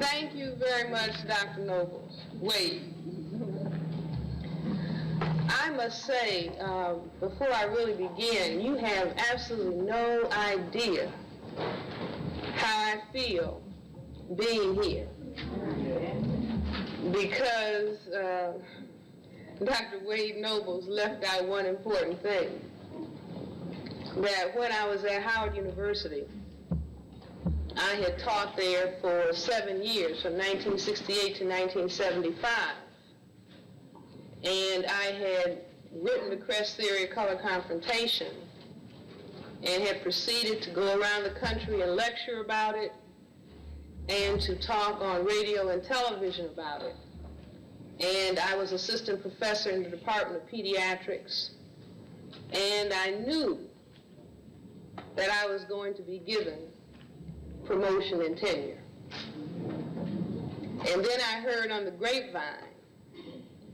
Thank you very much, Dr. Nobles. Wade. I must say, before I really begin, you have absolutely no idea how I feel being here. Because Dr. Wade Nobles left out one important thing. That when I was at Howard University, I had taught there for 7 years, from 1968 to 1975. And I had written the Cress theory of color confrontation and had proceeded to go around the country and lecture about it and to talk on radio and television about it. And I was assistant professor in the Department of Pediatrics, and I knew that I was going to be given promotion and tenure. And then I heard on the grapevine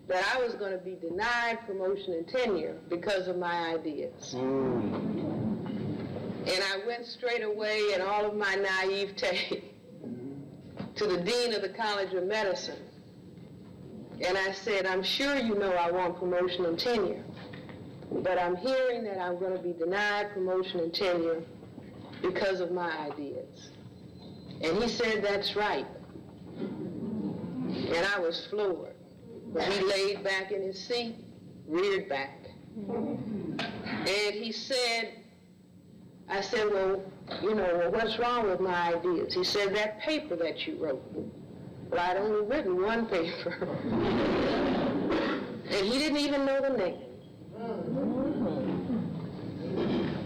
that I was going to be denied promotion and tenure because of my ideas. And I went straight away in all of my naivete to the dean of the College of Medicine. And I said, I'm sure you know I want promotion and tenure, but I'm hearing that I'm going to be denied promotion and tenure because of my ideas. And he said, that's right. And I was floored. But he laid back in his seat, reared back. And he said, I said, well, what's wrong with my ideas? He said, that paper that you wrote. Well, I'd only written one paper. And he didn't even know the name.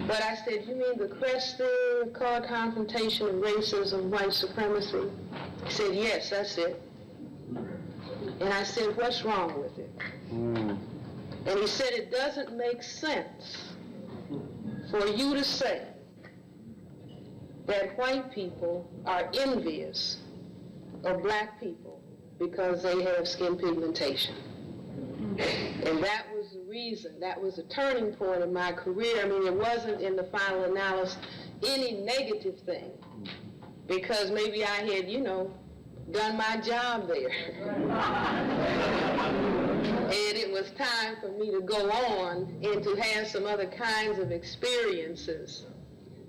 But I said, you mean the Cress theory of color confrontation and racism, white supremacy? He said, yes, that's it. And I said, what's wrong with it? And he said, it doesn't make sense for you to say that white people are envious of black people because they have skin pigmentation. And that was the reason, that was a turning point in my career. I mean, it wasn't in the final analysis any negative thing, because maybe I had, done my job there. And it was time for me to go on and to have some other kinds of experiences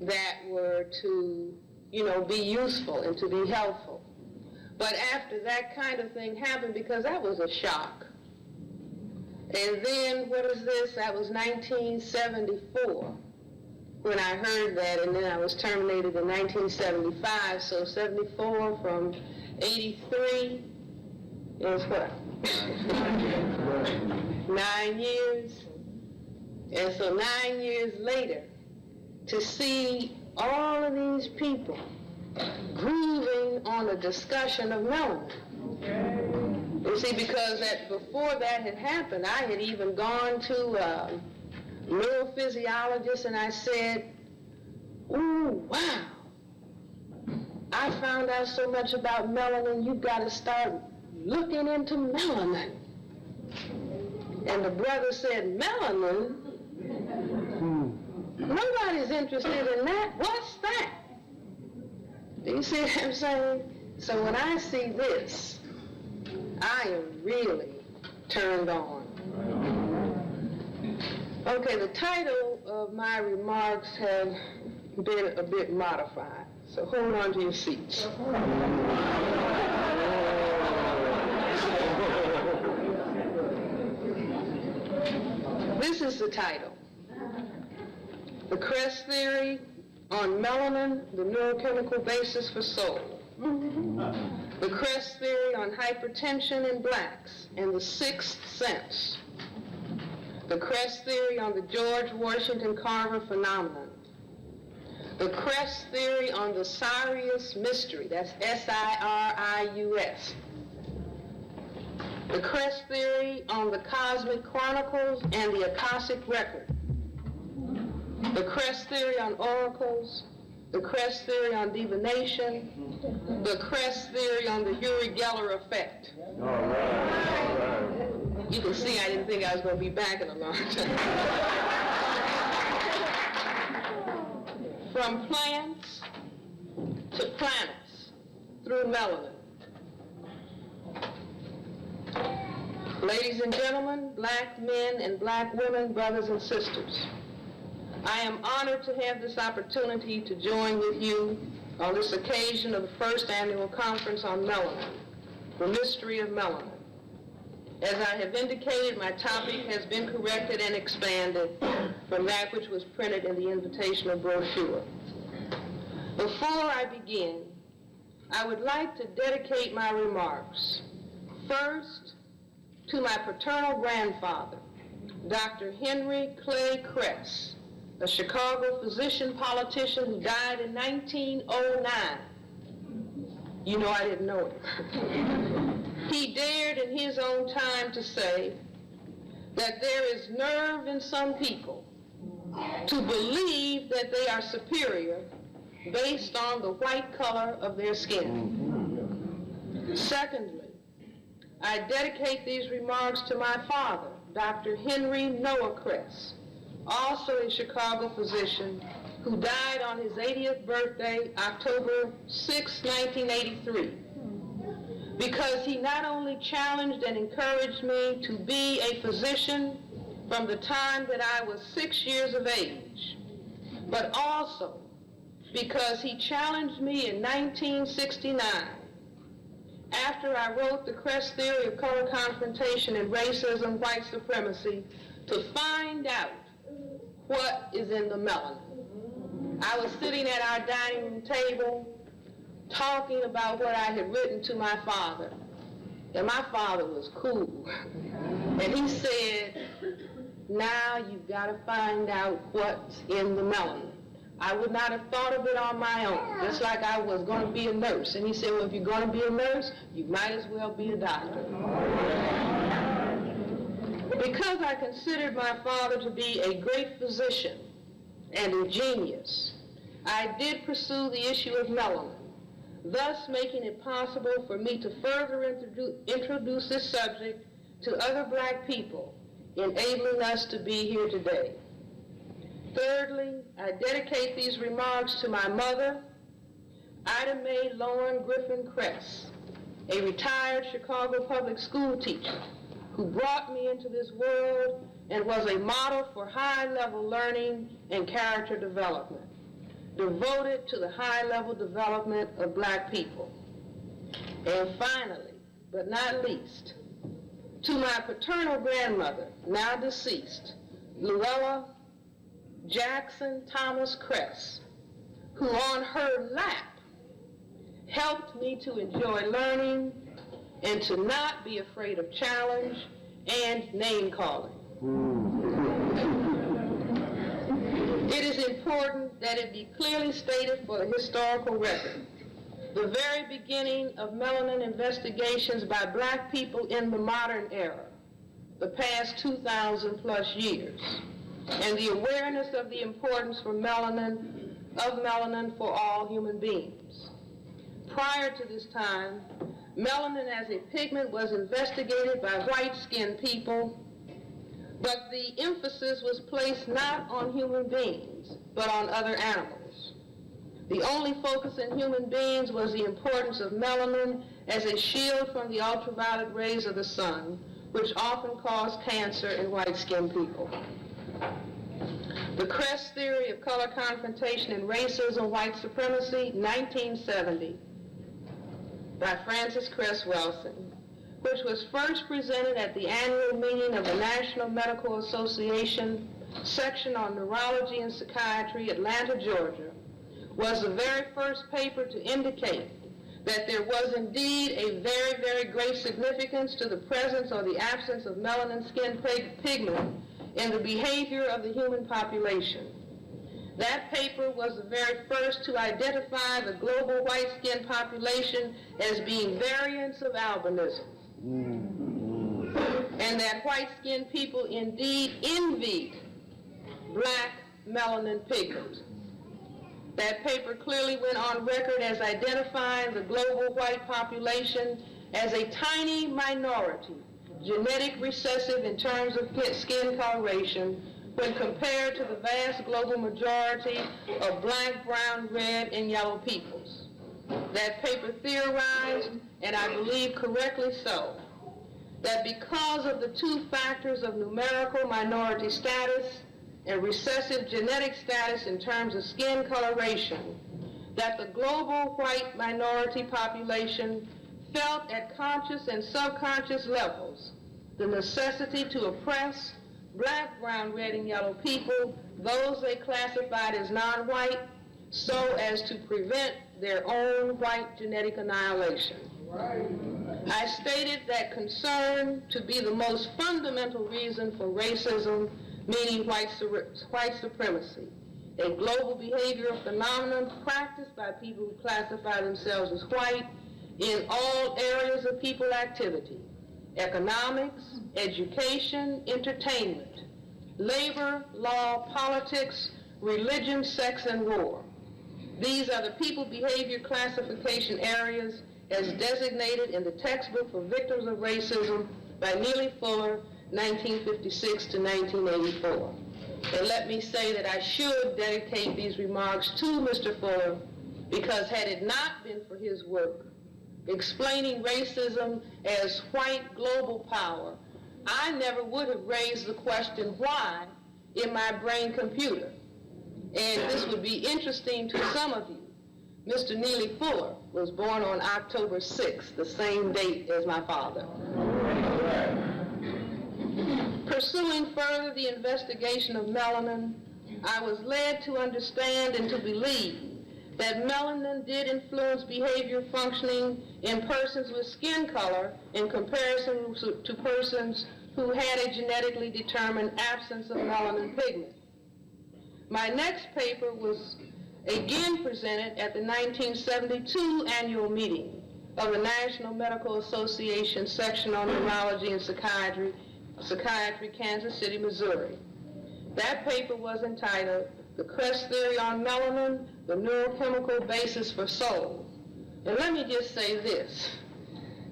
that were to, be useful and to be helpful. But after that kind of thing happened, because that was a shock. And then, what is this? That was 1974 when I heard that, and then I was terminated in 1975, so 74 from 83 is what? 9 years. And so 9 years later, to see all of these people grooving on a discussion of melanin. You see, because before that had happened, I had even gone to a neurophysiologist and I said, ooh, wow. I found out so much about melanin, you've got to start looking into melanin. And the brother said, melanin? Nobody's interested in that. What's that? Do you see what I'm saying? So when I see this, I am really turned on. Okay, the title of my remarks have been a bit modified. So hold on to your seats. This is the title. The Cress theory on melanin, the neurochemical basis for soul. The Cress theory on hypertension in blacks and the sixth sense. The Cress theory on the George Washington Carver phenomenon. The Cress theory on the Sirius mystery, that's S-I-R-I-U-S. The Cress theory on the Cosmic Chronicles and the Akashic Record. The Cress theory on oracles. The Cress theory on divination. The Cress theory on the Uri Geller effect. All right. You can see I didn't think I was going to be back in a long time. From plants to planets through melanin. Ladies and gentlemen, black men and black women, brothers and sisters, I am honored to have this opportunity to join with you on this occasion of the first annual conference on melanin, the mystery of melanin. As I have indicated, my topic has been corrected and expanded from that which was printed in the invitational brochure. Before I begin, I would like to dedicate my remarks first to my paternal grandfather, Dr. Henry Clay Cress, a Chicago physician politician who died in 1909. You know I didn't know it. He dared in his own time to say that there is nerve in some people to believe that they are superior based on the white color of their skin. Secondly, I dedicate these remarks to my father, Dr. Henry Noah Cress, also a Chicago physician who died on his 80th birthday, October 6, 1983, because he not only challenged and encouraged me to be a physician from the time that I was 6 years of age, but also because he challenged me in 1969, after I wrote the Cress theory of color confrontation and racism, white supremacy, to find out what is in the melanin. I was sitting at our dining room table talking about what I had written to my father. And my father was cool. And he said, now you've got to find out what's in the melanin. I would not have thought of it on my own, just like I was going to be a nurse. And he said, well, if you're going to be a nurse, you might as well be a doctor. Because I considered my father to be a great physician and a genius, I did pursue the issue of melanin, thus making it possible for me to further introduce this subject to other black people, enabling us to be here today. Thirdly, I dedicate these remarks to my mother, Ida Mae Lauren Griffin Cress, a retired Chicago public school teacher who brought me into this world and was a model for high-level learning and character development, devoted to the high-level development of black people. And finally, but not least, to my paternal grandmother, now deceased, Luella Jackson Thomas Cress, who on her lap helped me to enjoy learning and to not be afraid of challenge and name-calling. It is important that it be clearly stated for the historical record, the very beginning of melanin investigations by black people in the modern era, the past 2,000 plus years, and the awareness of the importance of melanin for all human beings. Prior to this time, melanin as a pigment was investigated by white-skinned people, but the emphasis was placed not on human beings, but on other animals. The only focus in human beings was the importance of melanin as a shield from the ultraviolet rays of the sun, which often cause cancer in white-skinned people. The Cress theory of color confrontation and racism, white supremacy, 1970, by Francis Cress Welsing, which was first presented at the annual meeting of the National Medical Association section on neurology and psychiatry, Atlanta, Georgia, was the very first paper to indicate that there was indeed a very, very great significance to the presence or the absence of melanin skin pigment in the behavior of the human population. That paper was the very first to identify the global white-skinned population as being variants of albinism, and that white-skinned people indeed envied black melanin pigment. That paper clearly went on record as identifying the global white population as a tiny minority, genetic recessive in terms of skin coloration, when compared to the vast global majority of black, brown, red, and yellow peoples. That paper theorized, and I believe correctly so, that because of the two factors of numerical minority status and recessive genetic status in terms of skin coloration, that the global white minority population felt at conscious and subconscious levels the necessity to oppress black, brown, red, and yellow people, those they classified as non-white, so as to prevent their own white genetic annihilation. I stated that concern to be the most fundamental reason for racism, meaning white supremacy, a global behavioral phenomenon practiced by people who classify themselves as white in all areas of people activity: economics, education, entertainment, labor, law, politics, religion, sex, and war. These are the people behavior classification areas as designated in the textbook for victims of racism by Neely Fuller, 1956 to 1984. And let me say that I should dedicate these remarks to Mr. Fuller, because had it not been for his work explaining racism as white global power, I never would have raised the question why in my brain computer. And this would be interesting to some of you. Mr. Neely Fuller was born on October 6th, the same date as my father. Pursuing further the investigation of melanin, I was led to understand and to believe that melanin did influence behavior functioning in persons with skin color in comparison to persons who had a genetically determined absence of melanin pigment. My next paper was again presented at the 1972 annual meeting of the National Medical Association Section on Neurology and Psychiatry, Kansas City, Missouri. That paper was entitled "The Cress Theory on Melanin, the Neurochemical Basis for Soul." And let me just say this,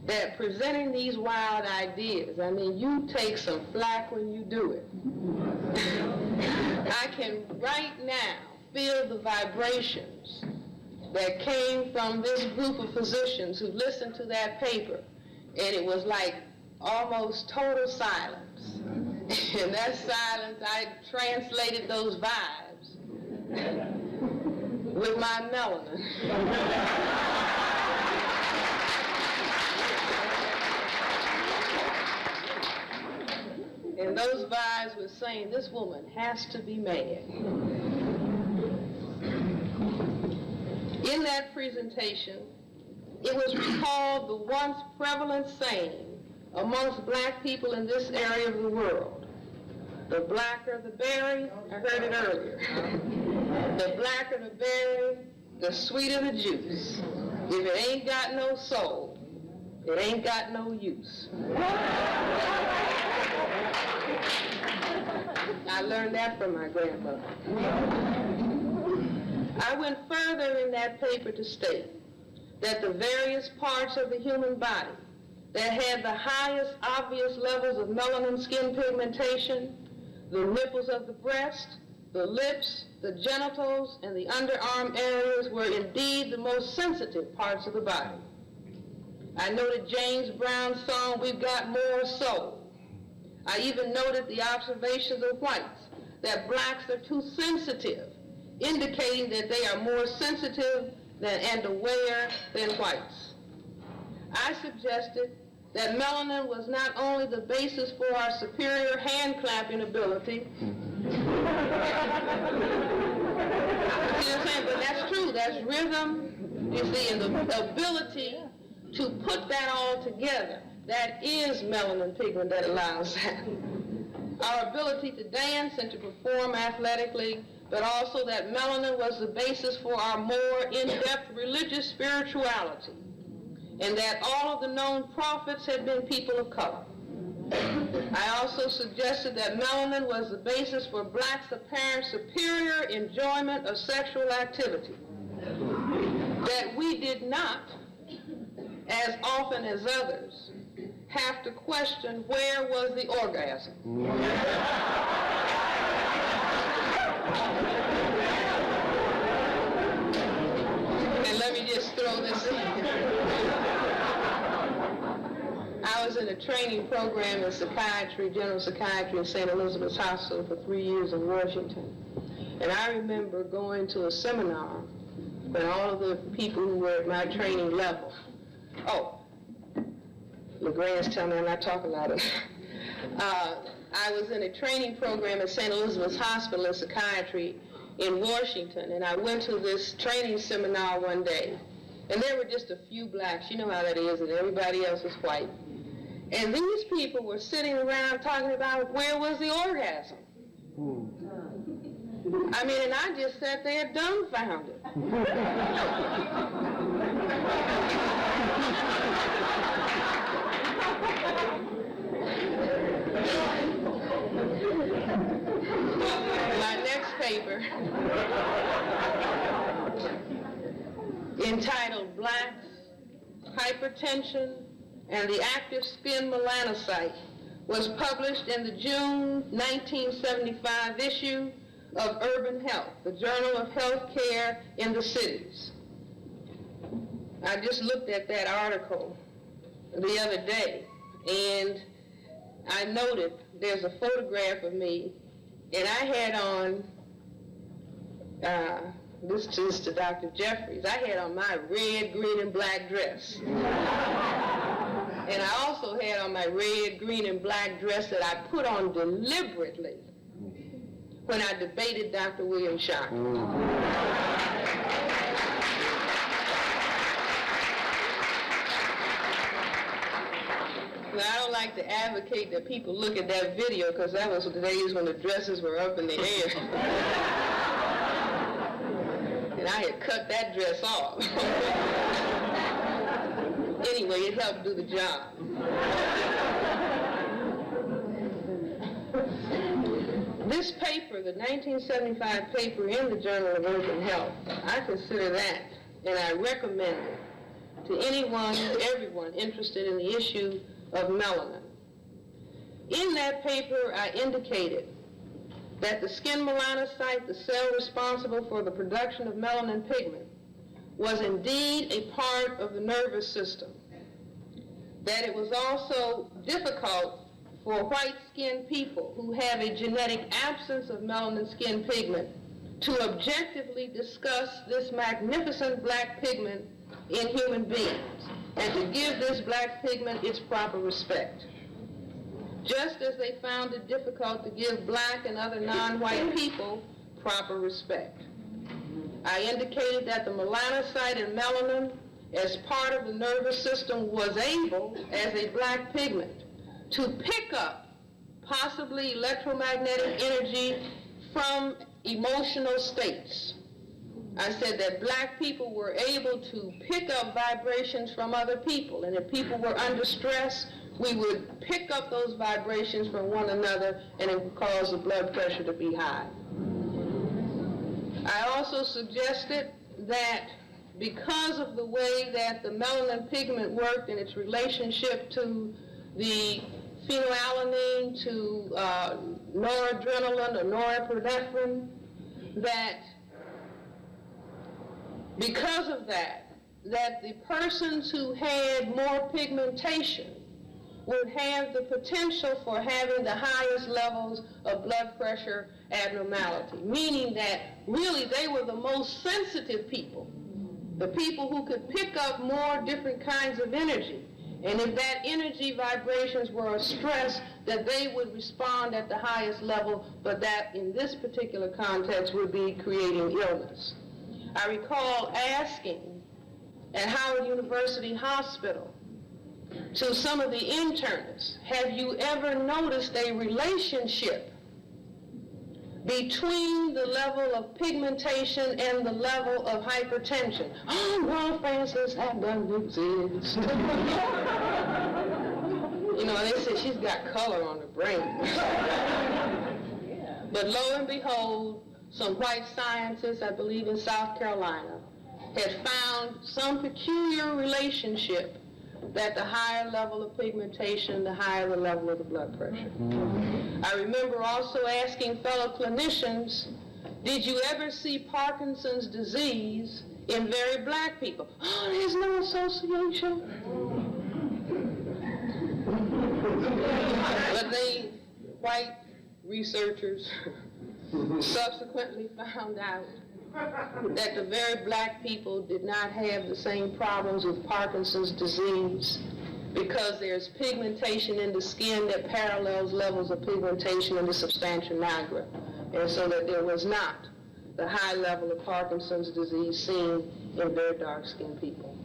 that presenting these wild ideas, I mean, you take some flack when you do it. I can right now feel the vibrations that came from this group of physicians who listened to that paper, and it was like almost total silence. In that silence, I translated those vibes with my melanin. And those vibes were saying, this woman has to be mad. In that presentation, it was recalled the once prevalent saying amongst black people in this area of the world: the blacker the berry, I heard it earlier, the blacker the berry, the sweeter the juice. If it ain't got no soul, it ain't got no use. I learned that from my grandmother. I went further in that paper to state that the various parts of the human body that had the highest obvious levels of melanin skin pigmentation, the nipples of the breast, the lips, the genitals, and the underarm areas, were indeed the most sensitive parts of the body. I noted James Brown's song, "We've Got More Soul." I even noted the observations of whites that blacks are too sensitive, indicating that they are more sensitive and aware than whites. I suggested that melanin was not only the basis for our superior hand-clapping ability, you know what I'm saying? But that's true, that's rhythm, you see, and the ability to put that all together. That is melanin pigment that allows that. Our ability to dance and to perform athletically, but also that melanin was the basis for our more in-depth religious spirituality, and that all of the known prophets had been people of color. I also suggested that melanin was the basis for blacks' apparent superior enjoyment of sexual activity, that we did not, as often as others, have to question where was the orgasm. And let me just throw this in. I was in a training program in psychiatry, general psychiatry in St. Elizabeth's Hospital for 3 years in Washington. And I remember going to a seminar when all of the people who were at my training level, LeGrand's telling me I'm not talking loud enough. I was in a training program at St. Elizabeth's Hospital in psychiatry in Washington, and I went to this training seminar one day, and there were just a few blacks. You know how that is, and everybody else was white. And these people were sitting around talking about where was the orgasm. I mean, and I just sat there dumbfounded. My next paper, entitled Blacks, Hypertension, and the Active Skin Melanocyte, was published in the June 1975 issue of Urban Health, the Journal of Health Care in the Cities. I just looked at that article the other day, and I noted there's a photograph of me, and I had on, this is to Dr. Jeffries, I had on my red, green, and black dress. And I also had on my red, green, and black dress that I put on deliberately when I debated Dr. William Shockey. Now, I don't like to advocate that people look at that video, because that was the days when the dresses were up in the air. And I had cut that dress off. Anyway, it helped do the job. This paper, the 1975 paper in the Journal of Urban Health, I consider that, and I recommend it to anyone, everyone interested in the issue of melanin. In that paper, I indicated that the skin melanocyte, the cell responsible for the production of melanin pigment, was indeed a part of the nervous system, that it was also difficult for white-skinned people who have a genetic absence of melanin skin pigment to objectively discuss this magnificent black pigment in human beings and to give this black pigment its proper respect. Just as they found it difficult to give black and other non-white people proper respect. I indicated that the melanocyte and melanin, as part of the nervous system, was able, as a black pigment, to pick up possibly electromagnetic energy from emotional states. I said that black people were able to pick up vibrations from other people, and if people were under stress, we would pick up those vibrations from one another, and it would cause the blood pressure to be high. I also suggested that because of the way that the melanin pigment worked in its relationship to the phenylalanine, to noradrenaline or norepinephrine, that because of that the persons who had more pigmentation would have the potential for having the highest levels of blood pressure abnormality, meaning that really they were the most sensitive people, the people who could pick up more different kinds of energy. And if that energy vibrations were a stress, that they would respond at the highest level, but that in this particular context would be creating illness. I recall asking at Howard University Hospital to some of the internists, have you ever noticed a relationship between the level of pigmentation and the level of hypertension? Oh, well, Francis, that doesn't exist. You know, they say she's got color on her brain. But lo and behold, some white scientists, I believe in South Carolina, had found some peculiar relationship that the higher level of pigmentation, the higher the level of the blood pressure. I remember also asking fellow clinicians, did you ever see Parkinson's disease in very black people? Oh, there's no association. But they, white researchers, subsequently found out that the very black people did not have the same problems with Parkinson's disease because there's pigmentation in the skin that parallels levels of pigmentation in the substantia nigra, and so that there was not the high level of Parkinson's disease seen in very dark-skinned people.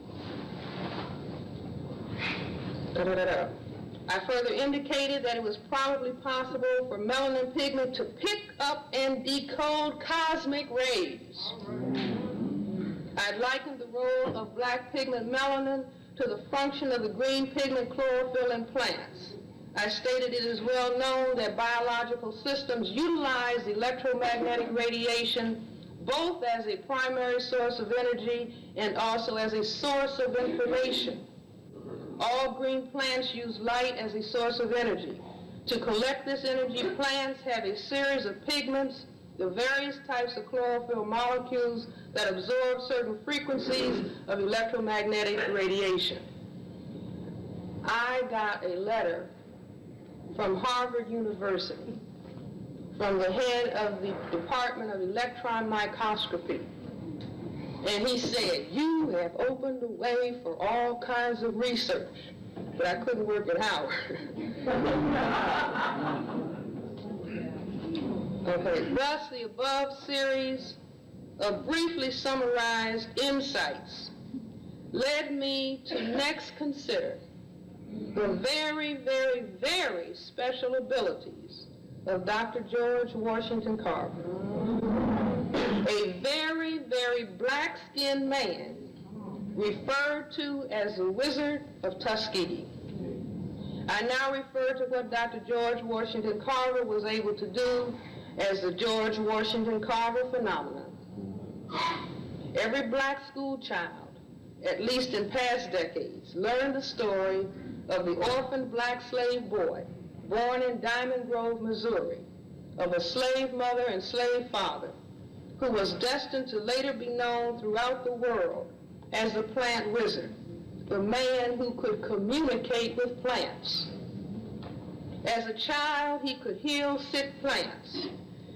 I further indicated that it was probably possible for melanin pigment to pick up and decode cosmic rays. I likened the role of black pigment melanin to the function of the green pigment chlorophyll in plants. I stated it is well known that biological systems utilize electromagnetic radiation both as a primary source of energy and also as a source of information. All green plants use light as a source of energy. To collect this energy, plants have a series of pigments, the various types of chlorophyll molecules that absorb certain frequencies of electromagnetic radiation. I got a letter from Harvard University, from the head of the Department of Electron Microscopy. And he said, "You have opened the way for all kinds of research." But I couldn't work at Howard. Okay. Thus, the above series of briefly summarized insights led me to next consider the very, very, very special abilities of Dr. George Washington Carver, a very, very black-skinned man referred to as the Wizard of Tuskegee. I now refer to what Dr. George Washington Carver was able to do as the George Washington Carver phenomenon. Every black school child, at least in past decades, learned the story of the orphaned black slave boy born in Diamond Grove, Missouri, of a slave mother and slave father who was destined to later be known throughout the world as the plant wizard, the man who could communicate with plants. As a child, he could heal sick plants.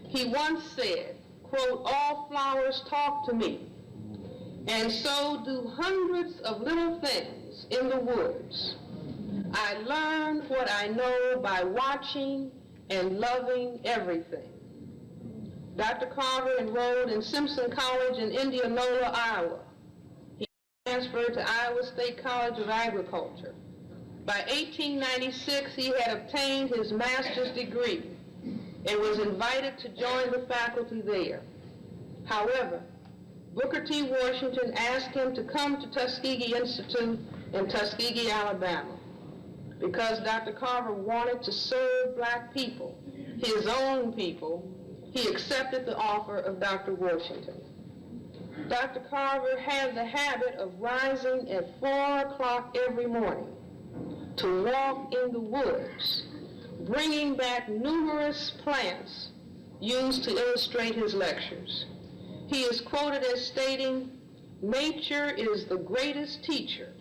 He once said, quote, "All flowers talk to me, and so do hundreds of little things in the woods. I learned what I know by watching and loving everything." Dr. Carver enrolled in Simpson College in Indianola, Iowa. He transferred to Iowa State College of Agriculture. By 1896, he had obtained his master's degree and was invited to join the faculty there. However, Booker T. Washington asked him to come to Tuskegee Institute in Tuskegee, Alabama. Because Dr. Carver wanted to serve black people, his own people, he accepted the offer of Dr. Washington. Dr. Carver had the habit of rising at 4 o'clock every morning to walk in the woods, bringing back numerous plants used to illustrate his lectures. He is quoted as stating, "Nature is the greatest teacher,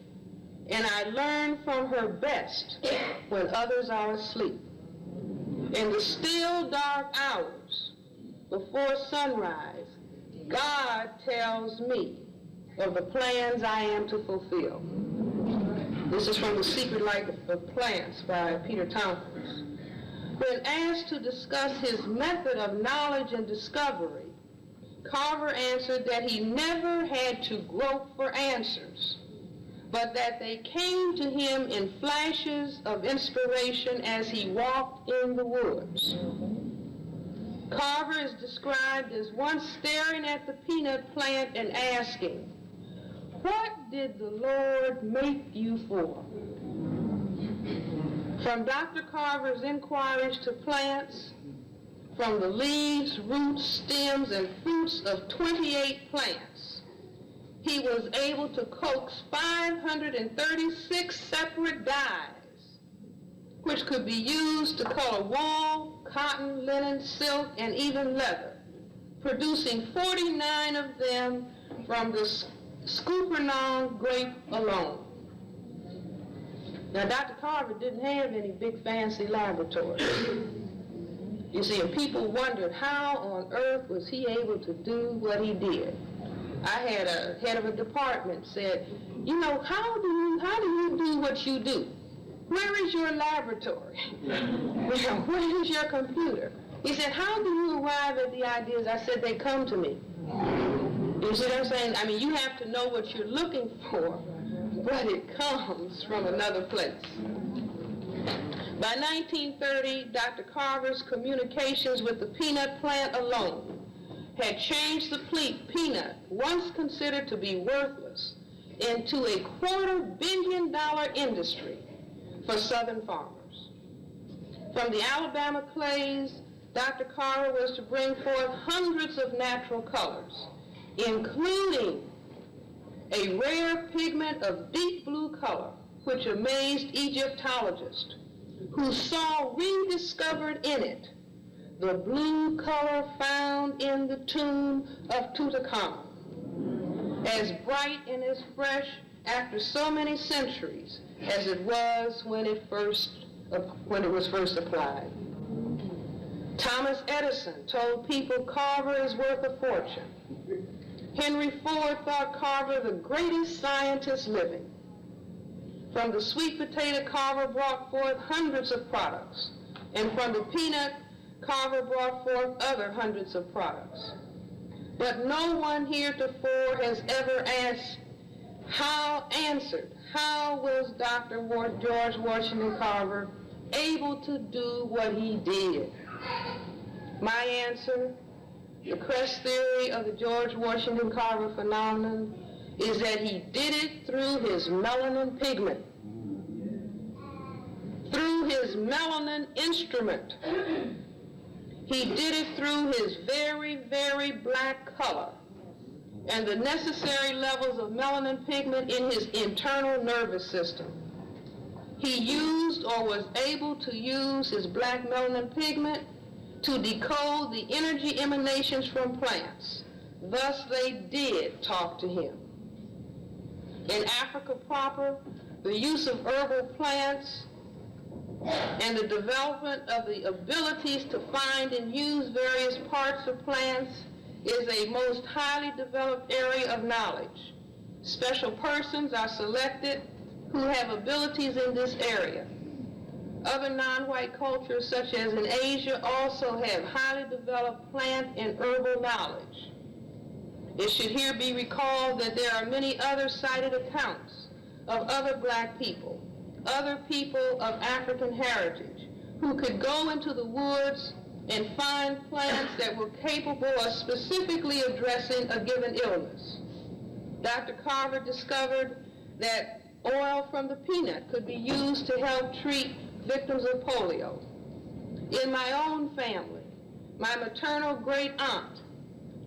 and I learn from her best when others are asleep. In the still dark hours before sunrise, God tells me of the plans I am to fulfill." This is from The Secret Life of Plants by Peter Tompkins. When asked to discuss his method of knowledge and discovery, Carver answered that he never had to grope for answers, but that they came to him in flashes of inspiration as he walked in the woods. Carver is described as once staring at the peanut plant and asking, "What did the Lord make you for?" From Dr. Carver's inquiries to plants, from the leaves, roots, stems, and fruits of 28 plants, he was able to coax 536 separate dyes, which could be used to color wool, cotton, linen, silk, and even leather, producing 49 of them from the Scuppernong grape alone. Now, Dr. Carver didn't have any big fancy laboratories. You see, and people wondered how on earth was he able to do what he did. I had a head of a department said, you know, how do you do what you do? Where is your laboratory? Where is your computer? He said, how do you arrive at the ideas? I said, they come to me. You see what I'm saying? I mean, you have to know what you're looking for, but it comes from another place. By 1930, Dr. Carver's communications with the peanut plant alone had changed the peanut, once considered to be worthless, into a $250 million industry for Southern farmers. From the Alabama clays, Dr. Carver was to bring forth hundreds of natural colors, including a rare pigment of deep blue color, which amazed Egyptologists, who saw rediscovered in it the blue color found in the tomb of Tutankhamun, as bright and as fresh after so many centuries as it was when it was first applied. Thomas Edison told people Carver is worth a fortune. Henry Ford thought Carver the greatest scientist living. From the sweet potato, Carver brought forth hundreds of products, and from the peanut, Carver brought forth other hundreds of products. But no one heretofore has ever answered, how was Dr. George Washington Carver able to do what he did? My answer, the Cress theory of the George Washington Carver phenomenon, is that he did it through his melanin pigment, through his melanin instrument. He did it through his very, very black color and the necessary levels of melanin pigment in his internal nervous system. He used or was able to use his black melanin pigment to decode the energy emanations from plants. Thus they did talk to him. In Africa proper, the use of herbal plants and the development of the abilities to find and use various parts of plants is a most highly developed area of knowledge. Special persons are selected who have abilities in this area. Other non-white cultures, such as in Asia, also have highly developed plant and herbal knowledge. It should here be recalled that there are many other cited accounts of other black people, other people of African heritage, who could go into the woods and find plants that were capable of specifically addressing a given illness. Dr. Carver discovered that oil from the peanut could be used to help treat victims of polio. In my own family, my maternal great aunt,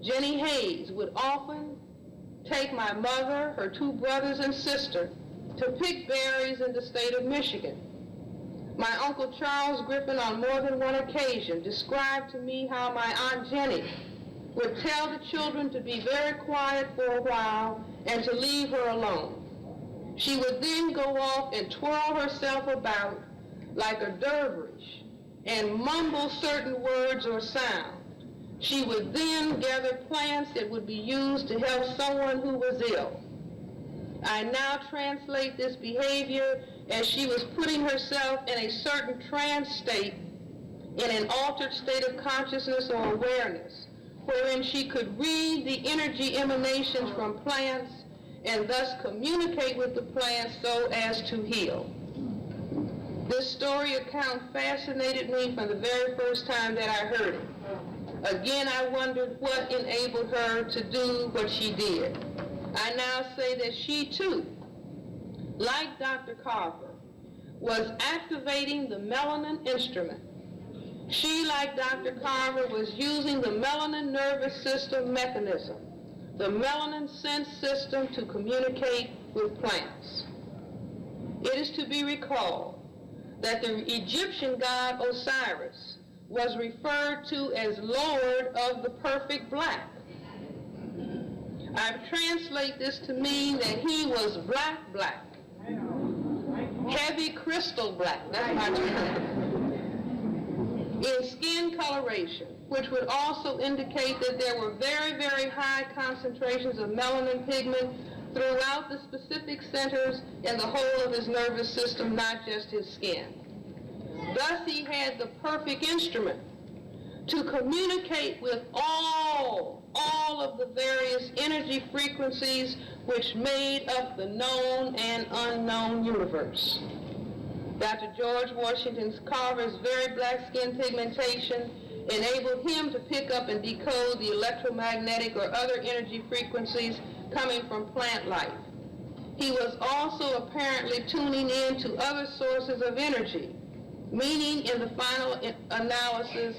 Jenny Hayes, would often take my mother, her two brothers and sister to pick berries in the state of Michigan. My Uncle Charles Griffin on more than one occasion described to me how my Aunt Jenny would tell the children to be very quiet for a while and to leave her alone. She would then go off and twirl herself about like a dervish and mumble certain words or sounds. She would then gather plants that would be used to help someone who was ill. I now translate this behavior as she was putting herself in a certain trance state, in an altered state of consciousness or awareness, wherein she could read the energy emanations from plants and thus communicate with the plants so as to heal. This story account fascinated me from the very first time that I heard it. Again, I wondered what enabled her to do what she did. I now say that she too, like Dr. Carver, was activating the melanin instrument. She, like Dr. Carver, was using the melanin nervous system mechanism, the melanin sense system, to communicate with plants. It is to be recalled that the Egyptian god Osiris was referred to as Lord of the Perfect Black. I translate this to mean that he was black. heavy crystal black, that's my term, in skin coloration, which would also indicate that there were very, very high concentrations of melanin pigment throughout the specific centers in the whole of his nervous system, not just his skin. Thus, he had the perfect instrument to communicate with all of the various energy frequencies which made up the known and unknown universe. Dr. George Washington Carver's very black skin pigmentation enabled him to pick up and decode the electromagnetic or other energy frequencies coming from plant life. He was also apparently tuning in to other sources of energy, meaning in the final analysis,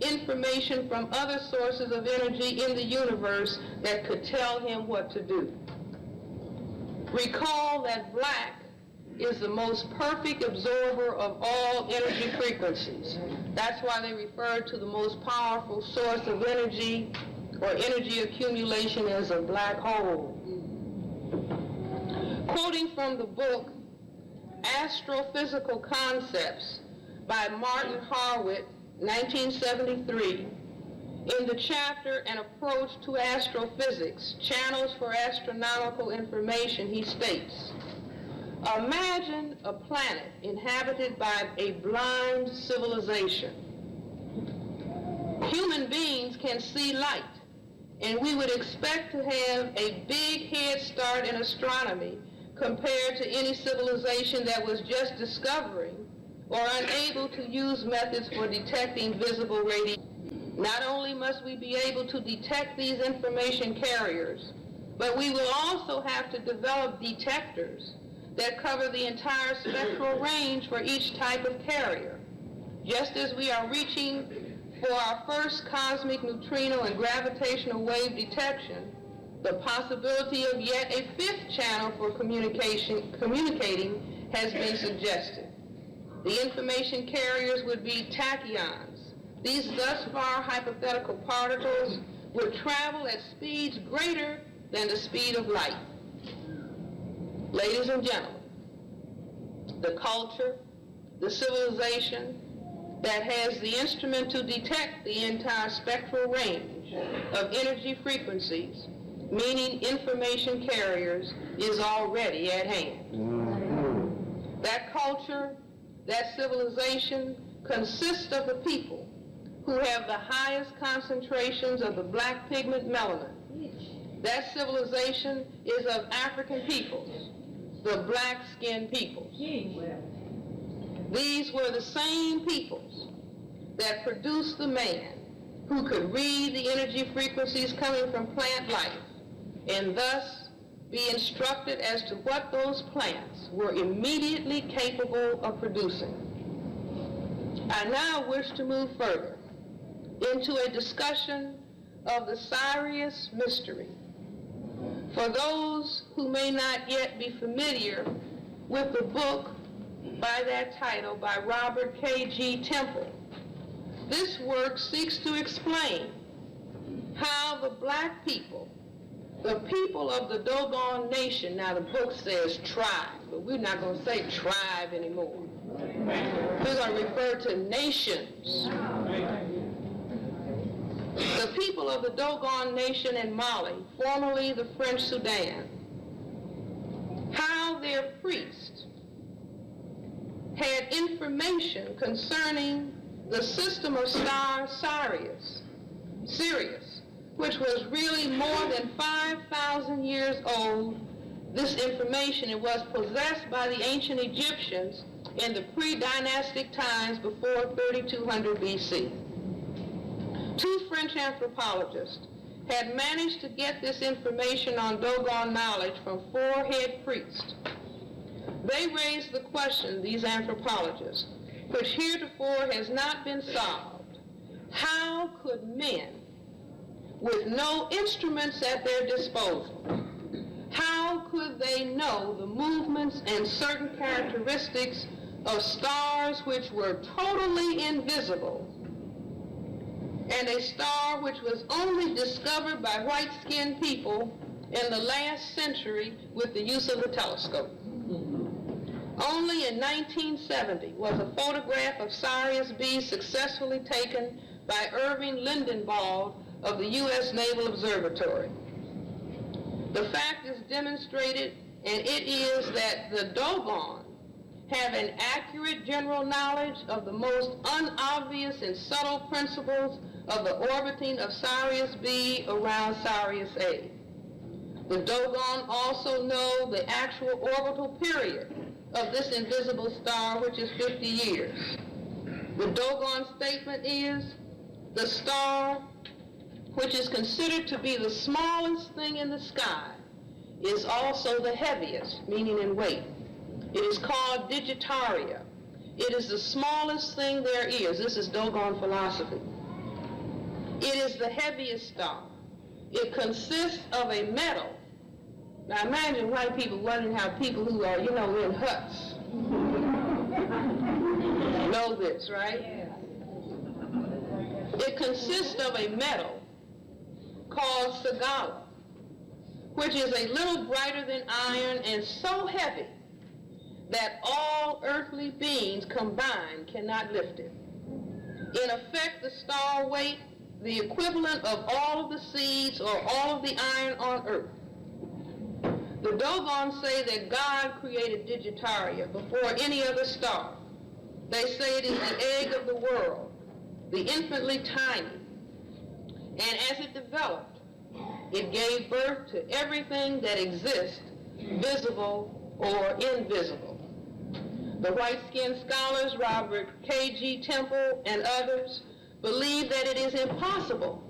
information from other sources of energy in the universe that could tell him what to do. Recall that black is the most perfect absorber of all energy frequencies. That's why they refer to the most powerful source of energy or energy accumulation as a black hole. Quoting from the book Astrophysical Concepts by Martin Harwood, 1973, in the chapter An Approach to Astrophysics, Channels for Astronomical Information, he states, imagine a planet inhabited by a blind civilization. Human beings can see light, and we would expect to have a big head start in astronomy compared to any civilization that was just discovering or unable to use methods for detecting visible radiation. Not only must we be able to detect these information carriers, but we will also have to develop detectors that cover the entire spectral range for each type of carrier. Just as we are reaching for our first cosmic neutrino and gravitational wave detection, the possibility of yet a fifth channel for communicating has been suggested. The information carriers would be tachyons. These thus far hypothetical particles would travel at speeds greater than the speed of light. Ladies and gentlemen, the culture, the civilization that has the instrument to detect the entire spectral range of energy frequencies, meaning information carriers, is already at hand. That culture, that civilization consists of the people who have the highest concentrations of the black pigment melanin. That civilization is of African peoples, the black-skinned peoples. These were the same peoples that produced the man who could read the energy frequencies coming from plant life and thus be instructed as to what those plants were immediately capable of producing. I now wish to move further into a discussion of the Sirius mystery. For those who may not yet be familiar with the book by that title by Robert K.G. Temple, this work seeks to explain how the black people, the people of the Dogon Nation, now the book says tribe, but we're not going to say tribe anymore. We're going to refer to nations. The people of the Dogon Nation in Mali, formerly the French Sudan, how their priests had information concerning the system of stars Sirius, which was really more than 5,000 years old. This information, it was possessed by the ancient Egyptians in the pre-dynastic times before 3200 BC. Two French anthropologists had managed to get this information on Dogon knowledge from four head priests. They raised the question, these anthropologists, which heretofore has not been solved. How could men, with no instruments at their disposal, how could they know the movements and certain characteristics of stars which were totally invisible, and a star which was only discovered by white-skinned people in the last century with the use of the telescope? Only in 1970 was a photograph of Sirius B successfully taken by Irving Lindenbald of the U.S. Naval Observatory. The fact is demonstrated, and it is that the Dogon have an accurate general knowledge of the most unobvious and subtle principles of the orbiting of Sirius B around Sirius A. The Dogon also know the actual orbital period of this invisible star, which is 50 years. The Dogon statement is, the star, which is considered to be the smallest thing in the sky, is also the heaviest, meaning in weight. It is called Digitaria. It is the smallest thing there is. This is Dogon philosophy. It is the heaviest star. It consists of a metal. Now imagine white people wondering how people who are, in huts know this, right? It consists of a metal called Sagala, which is a little brighter than iron and so heavy that all earthly beings combined cannot lift it. In effect, the star weight, the equivalent of all of the seeds or all of the iron on earth. The Dogon say that God created Digitaria before any other star. They say it is the egg of the world, the infinitely tiny. And as it developed, it gave birth to everything that exists, visible or invisible. The white-skinned scholars, Robert K.G. Temple and others, believe that it is impossible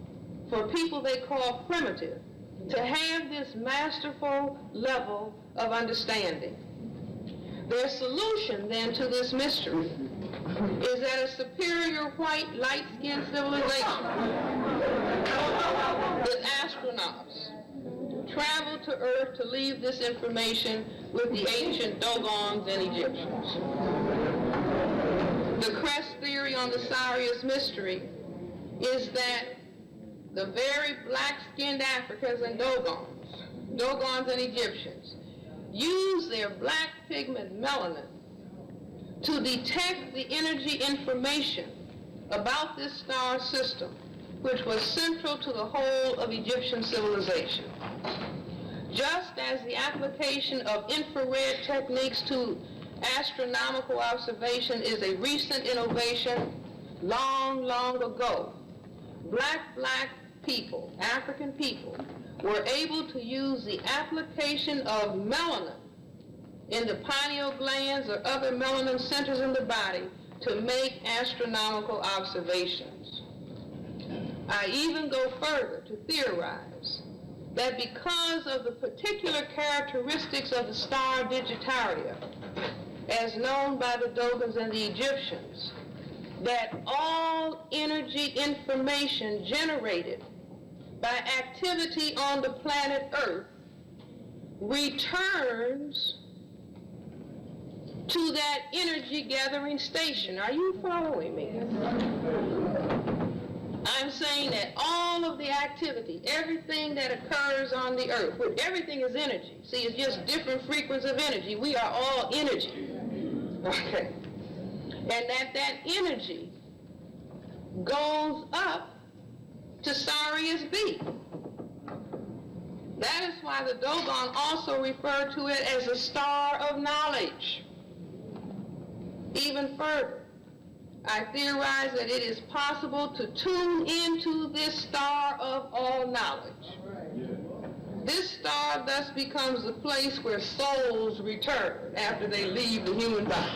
for people they call primitive to have this masterful level of understanding. Their solution then to this mystery is that a superior white light-skinned civilization with astronauts traveled to Earth to leave this information with the ancient Dogons and Egyptians. The Cress theory on the Sirius mystery is that the very black-skinned Africans and Dogons and Egyptians, use their black pigment melanin to detect the energy information about this star system, which was central to the whole of Egyptian civilization. Just as the application of infrared techniques to astronomical observation is a recent innovation, long, long ago, black people, African people, were able to use the application of melanin in the pineal glands or other melanin centers in the body to make astronomical observations. I even go further to theorize that because of the particular characteristics of the star Digitaria, as known by the Dogons and the Egyptians, that all energy information generated by activity on the planet Earth returns to that energy gathering station. Are you following me? I'm saying that all of the activity, everything that occurs on the Earth, everything is energy. See, it's just different frequencies of energy. We are all energy. Okay. And that energy goes up to Sirius B. That is why the Dogon also refer to it as a star of knowledge. Even further, I theorize that it is possible to tune into this star of all knowledge. This star thus becomes the place where souls return after they leave the human body.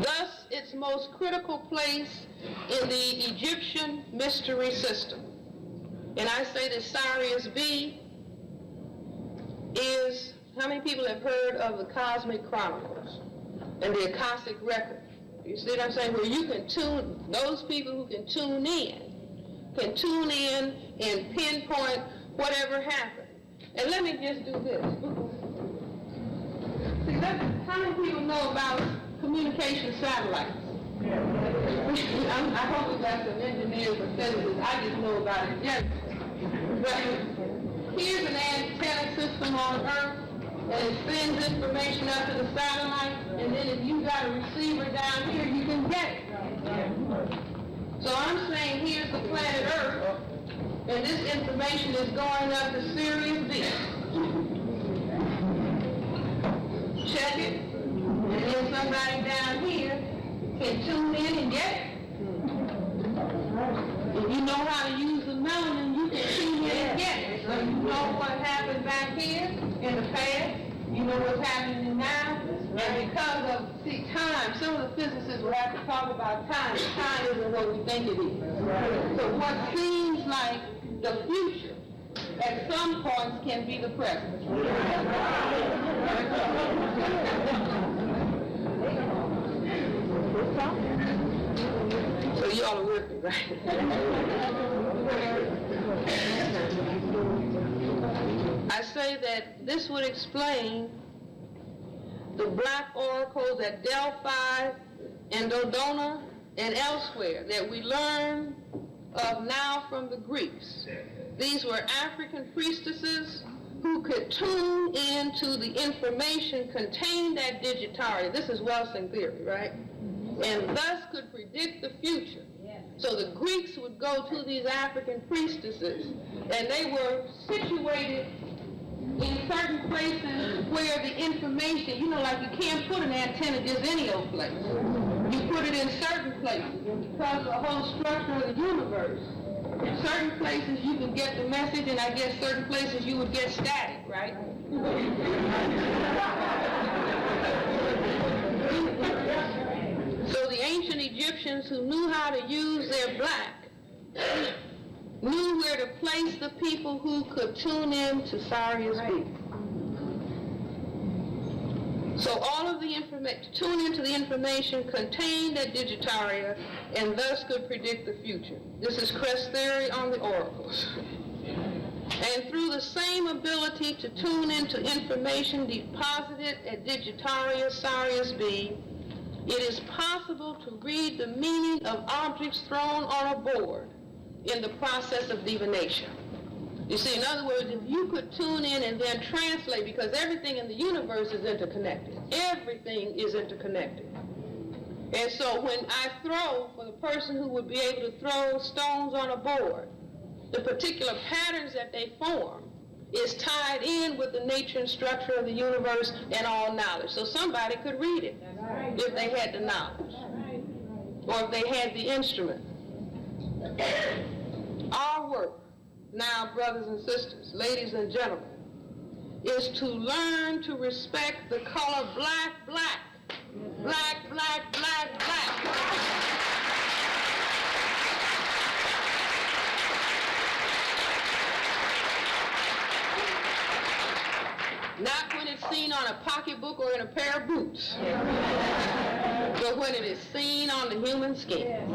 Thus, its most critical place in the Egyptian mystery system. And I say that Sirius B is, how many people have heard of the Cosmic Chronicles and the Akashic Record? You see what I'm saying? Where you can tune, those people who can tune in and pinpoint whatever happened. And let me just do this. See, how many people know about communication satellites? I hope we got some engineers or physicists. I just know about it generally. But here's an antenna system on Earth, and it sends information up to the satellite, and then if you got a receiver down here, you can get it. So I'm saying here's the planet Earth, and this information is going up to Sirius B. Check it, and then somebody down here can tune in and get it. If you know how to use the melanin, you can tune in and get it. So you know what happened back here in the past, you know what's happening now, and because of, time, some of the physicists will have to talk about time. Time isn't what we think it is. So what seems like the future at some points can be the present. So y'all are with me, right? I say that this would explain the black oracles at Delphi and Dodona and elsewhere that we learn of now from the Greeks. These were African priestesses who could tune into the information contained at digitaria. This is Welsing theory, right? And thus could predict the future. So the Greeks would go to these African priestesses, and they were situated in certain places where the information, you know, like you can't put an antenna just any old place. You put it in certain places because of the whole structure of the universe. In certain places you can get the message, and I guess certain places you would get static, right? So the ancient Egyptians who knew how to use their black knew where to place the people who could tune in to Sirius B. So all of the information, tune into the information contained at digitaria, and thus could predict the future. This is Cress theory on the oracles. And through the same ability to tune into information deposited at digitaria Sirius B, it is possible to read the meaning of objects thrown on a board in the process of divination. You see, in other words, if you could tune in and then translate, because everything in the universe is interconnected. Everything is interconnected. And so when I throw, for the person who would be able to throw stones on a board, the particular patterns that they form is tied in with the nature and structure of the universe and all knowledge. So somebody could read it if they had the knowledge, or if they had the instrument. Our work now, brothers and sisters, ladies and gentlemen, is to learn to respect the color black, black. Black, black, black, black. Not when it's seen on a pocketbook or in a pair of boots, but when it is seen on the human skin.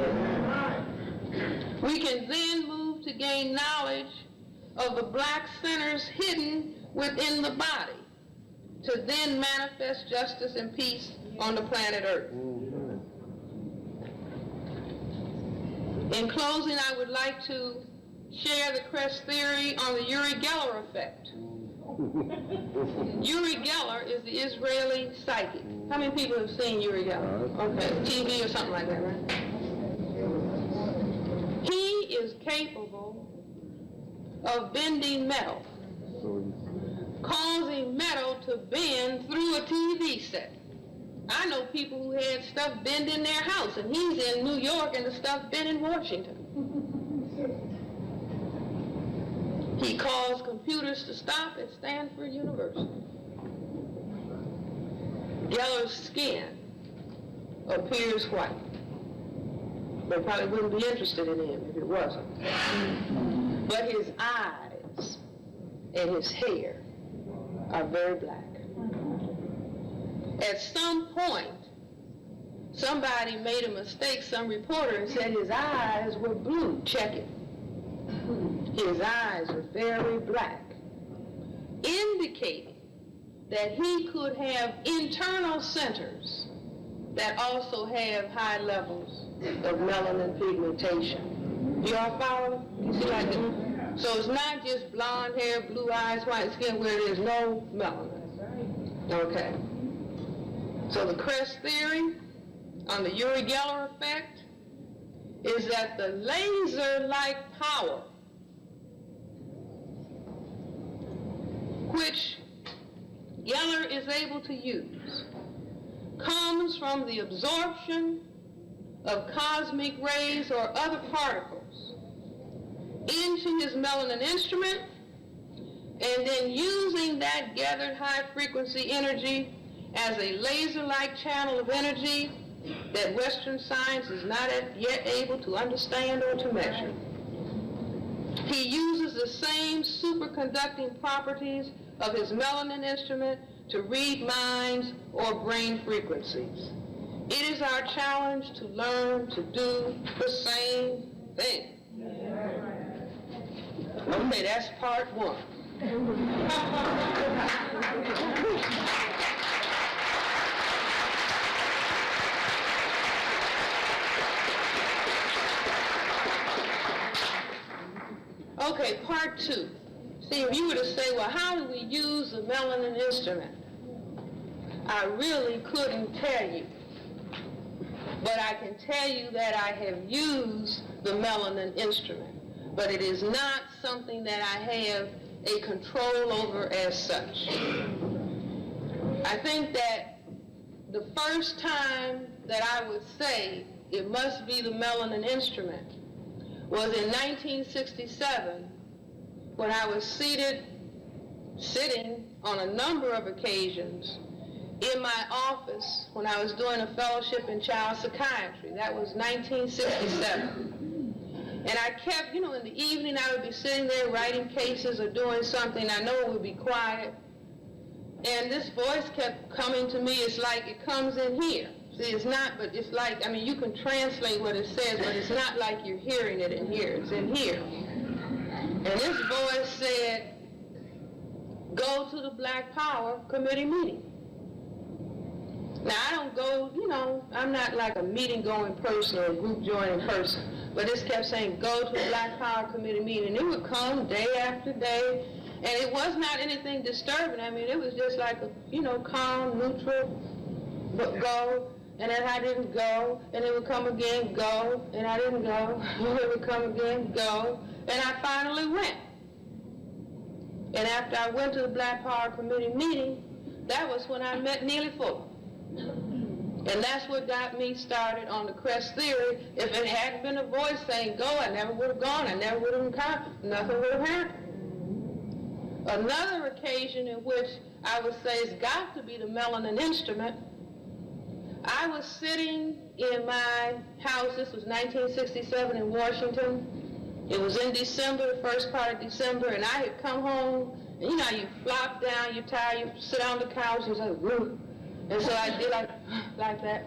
We can then move to gain knowledge of the black centers hidden within the body to then manifest justice and peace on the planet Earth. In closing, I would like to share the Cress theory on the Uri Geller effect. Uri Geller is the Israeli psychic. How many people have seen Uri Geller? Okay, TV or something like that, right? He is capable of bending metal, causing metal to bend through a TV set. I know people who had stuff bend in their house, and he's in New York and the stuff bent in Washington. He caused computers to stop at Stanford University. Geller's skin appears white. They probably wouldn't be interested in him if it wasn't. But his eyes and his hair are very black. At some point, somebody made a mistake, some reporter, and said his eyes were blue. Check it. His eyes were very black, indicating that he could have internal centers that also have high levels of melanin pigmentation. You all follow? You see like So it's not just blonde hair, blue eyes, white skin, where there's no melanin. Okay. So the Cress theory on the Uri Geller effect is that the laser-like power which Geller is able to use comes from the absorption of cosmic rays or other particles into his melanin instrument, and then using that gathered high-frequency energy as a laser-like channel of energy that Western science is not yet able to understand or to measure. He uses the same superconducting properties of his melanin instrument to read minds or brain frequencies. It is our challenge to learn to do the same thing. Okay, that's part one. Okay, part two. See, if you were to say, well, how do we use the melanin instrument? I really couldn't tell you. But I can tell you that I have used the melanin instrument. But it is not something that I have a control over as such. I think that the first time that I would say it must be the melanin instrument was in 1967, when I was sitting on a number of occasions in my office when I was doing a fellowship in child psychiatry. That was 1967. And I kept, in the evening I would be sitting there writing cases or doing something. I know it would be quiet. And this voice kept coming to me. It's like it comes in here. See, it's not, but it's like, you can translate what it says, but it's not like you're hearing it in here. It's in here. And this voice said, go to the Black Power Committee meeting. Now, I don't go, I'm not like a meeting-going person or a group-joining person, but this kept saying, go to the Black Power Committee meeting. And it would come day after day, and it was not anything disturbing. It was just like a, calm, neutral, but go. And then I didn't go, and it would come again, go, and I didn't go, and it would come again, go, and I finally went. And after I went to the Black Power Committee meeting, that was when I met Neely Fuller. And that's what got me started on the Cress theory. If it hadn't been a voice saying go, I never would have gone, I never would have encountered, nothing would have happened. Another occasion in which I would say it's got to be the melanin instrument, I was sitting in my house. This was 1967 in Washington. It was in December, the first part of December, and I had come home, and you flop down, you're tired, you sit on the couch, and it's like, woo. And so I did like that.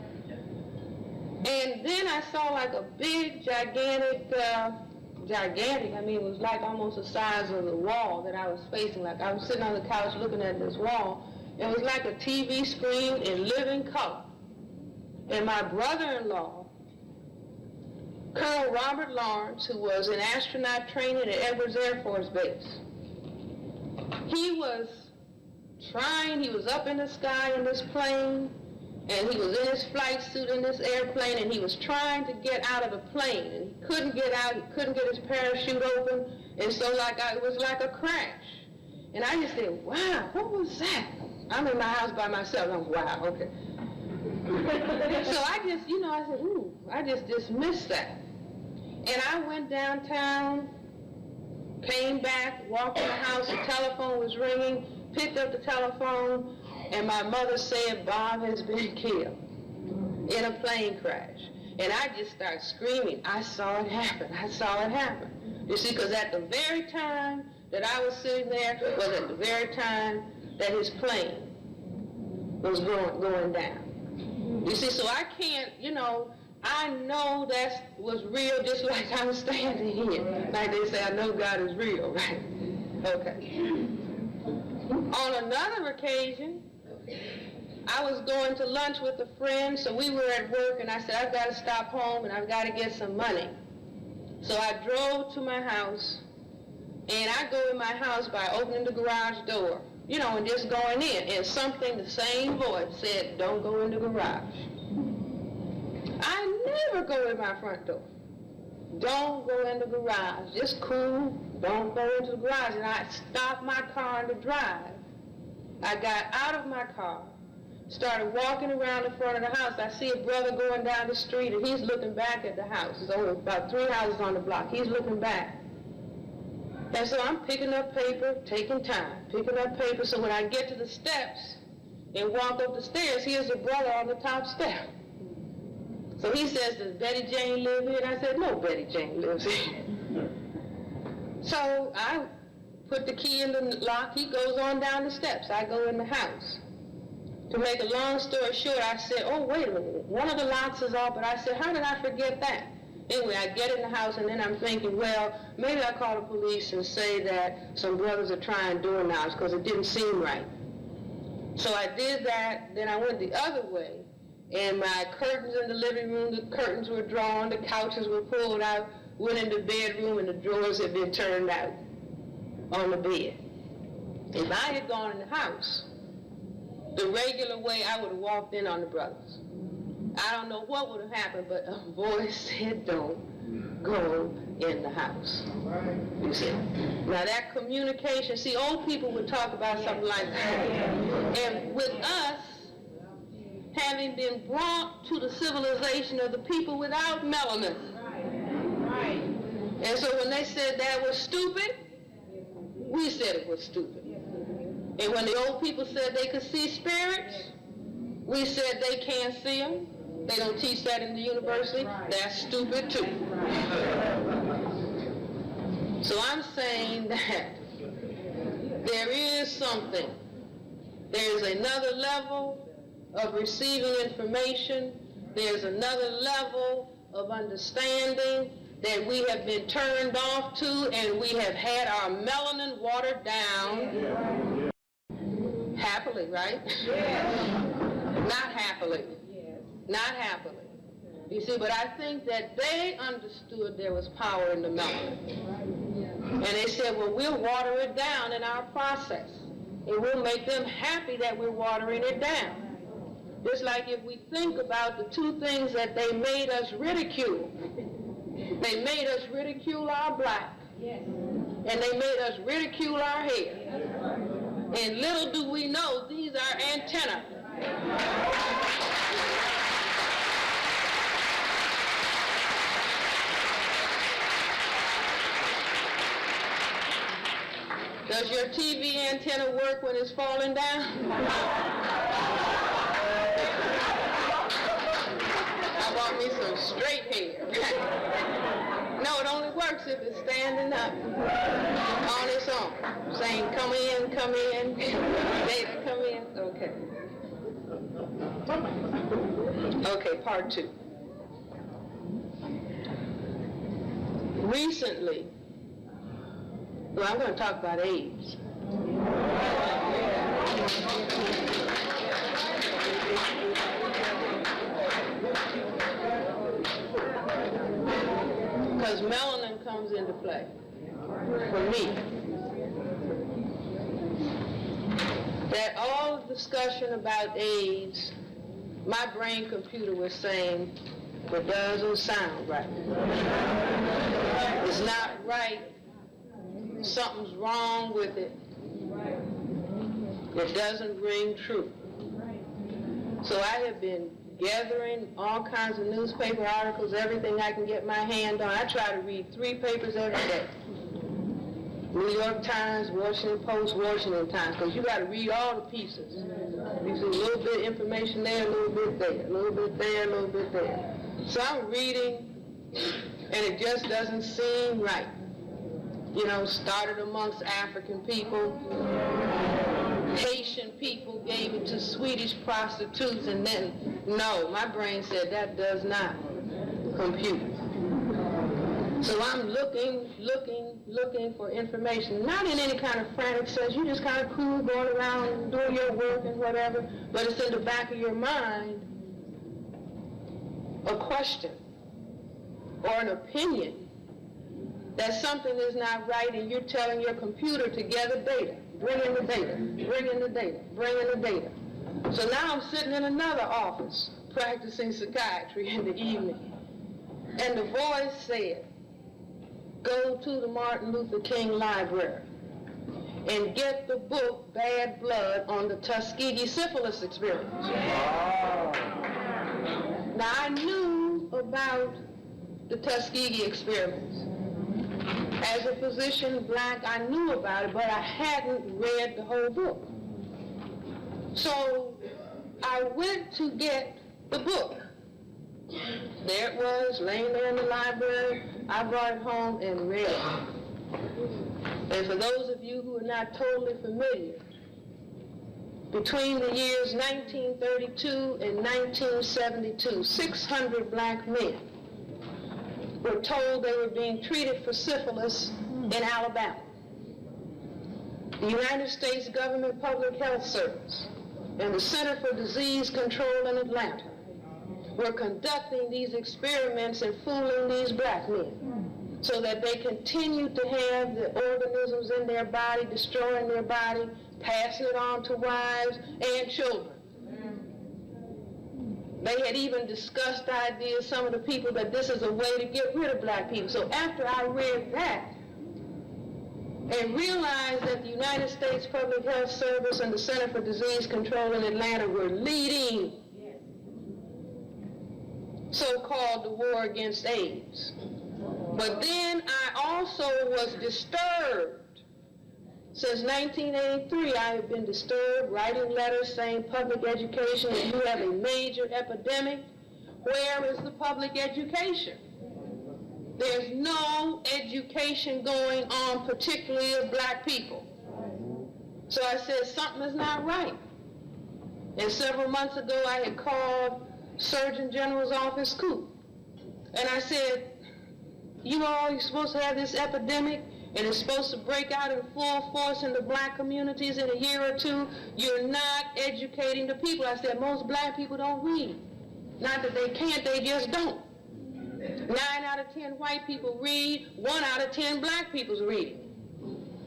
And then I saw like a big, gigantic, it was like almost the size of the wall that I was facing. Like I was sitting on the couch looking at this wall. It was like a TV screen in living color. And my brother-in-law, Colonel Robert Lawrence, who was in astronaut training at Edwards Air Force Base, he was up in the sky in this plane, and he was in his flight suit in this airplane, and he was trying to get out of the plane, and he couldn't get out, he couldn't get his parachute open, and so it was like a crash. And I just said, wow, what was that? I'm in my house by myself. I'm, wow, okay. So I just, I said, ooh, I just dismissed that. And I went downtown, came back, walked in the house, the telephone was ringing, picked up the telephone, and my mother said Bob has been killed in a plane crash. And I just started screaming, I saw it happen, I saw it happen. You see, because at the very time that I was sitting there was at the very time that his plane was going down. You see, so I can't, I know that was real just like I'm standing here. Like they say, I know God is real, right? Okay. On another occasion, I was going to lunch with a friend, so we were at work, and I said, I've got to stop home and I've got to get some money. So I drove to my house, And I go in my house by opening the garage door, you know, and just going in. And something, the same voice said, don't go in the garage. I never go in my front door. Don't go in the garage. Just cool. Don't go into the garage. And I stopped my car in the drive. I got out of my car, started walking around the front of the house. I see a brother going down the street, and he's looking back at the house. There's only about 3 houses on the block. He's looking back. And so I'm picking up paper, taking time, picking up paper. So when I get to the steps and walk up the stairs, here's a brother on the top step. So he says, does Betty Jane live here? And I said, no, Betty Jane lives here. So I put the key in the lock. He goes on down the steps. I go in the house. To make a long story short, I said, oh, wait a minute. One of the locks is off, but I said, how did I forget that? Anyway, I get in the house, and then I'm thinking, well, maybe I'll call the police and say that some brothers are trying doorknobs because it didn't seem right. So I did that. Then I went the other way, and my curtains in the living room, the curtains were drawn, the couches were pulled out, went in the bedroom, and the drawers had been turned out on the bed. If I had gone in the house the regular way, I would have walked in on the brothers. I don't know what would have happened, but a voice said, don't go in the house. You see? Now that communication, see, old people would talk about something like that. And with us, having been brought to the civilization of the people without melanin. And so when they said that was stupid, we said it was stupid. And when the old people said they could see spirits, we said they can't see them. They don't teach that in the university. That's stupid too. So I'm saying that there is something. There's another level of receiving information. There's another level of understanding that we have been turned off to, and we have had our melanin watered down. Happily, right? Not happily. Not happily. You see, but I think that they understood there was power in the melanin. And they said, well, we'll water it down in our process. And we'll make them happy that we're watering it down. Just like if we think about the two things that they made us ridicule. They made us ridicule our black. And they made us ridicule our hair. And little do we know, these are antennae. Does your TV antenna work when it's falling down? I want me some straight hair. No, it only works if it's standing up on its own, saying, come in, data, come in. Okay. Okay, part 2. Recently, well, I'm going to talk about AIDS. Because melanin comes into play for me. That all discussion about AIDS, my brain computer was saying, it doesn't sound right. It's not right. Something's wrong with it. It doesn't ring true. So I have been gathering all kinds of newspaper articles, everything I can get my hand on. I try to read 3 papers every day. New York Times, Washington Post, Washington Times, because you got to read all the pieces. You see a little bit of information there, a little bit there, a little bit there, a little bit there. So I'm reading, and it just doesn't seem right. You know, started amongst African people. Haitian people gave it to Swedish prostitutes, and then, no, my brain said that does not compute. So I'm looking for information, not in any kind of frantic sense. You're just kind of cool going around doing your work and whatever, but it's in the back of your mind a question or an opinion that something is not right and you're telling your computer to gather data, bring in the data, bring in the data, bring in the data. So now I'm sitting in another office practicing psychiatry in the evening, and the voice said, go to the Martin Luther King Library and get the book Bad Blood on the Tuskegee syphilis experience. Now I knew about the Tuskegee experiments. As a physician, black, I knew about it, but I hadn't read the whole book. So I went to get the book. There it was, laying there in the library. I brought it home and read it. And for those of you who are not totally familiar, between the years 1932 and 1972, 600 black men were told they were being treated for syphilis in Alabama. The United States Government Public Health Service and the Center for Disease Control in Atlanta were conducting these experiments and fooling these black men so that they continued to have the organisms in their body, destroying their body, passing it on to wives and children. They had even discussed ideas, some of the people, that this is a way to get rid of black people. So after I read that and realized that the United States Public Health Service and the Center for Disease Control in Atlanta were leading so-called the war against AIDS. But then I also was disturbed. Since 1983, I have been disturbed, writing letters saying public education, if you have a major epidemic, where is the public education? There's no education going on, particularly of black people. So I said, something is not right. And several months ago, I had called Surgeon General's office, Coop. And I said, you all, you're supposed to have this epidemic, and it's supposed to break out in full force in the black communities in a year or two. You're not educating the people. I said, most black people don't read. Not that they can't, they just don't. 9 out of 10 white people read, 1 out of 10 black people's reading.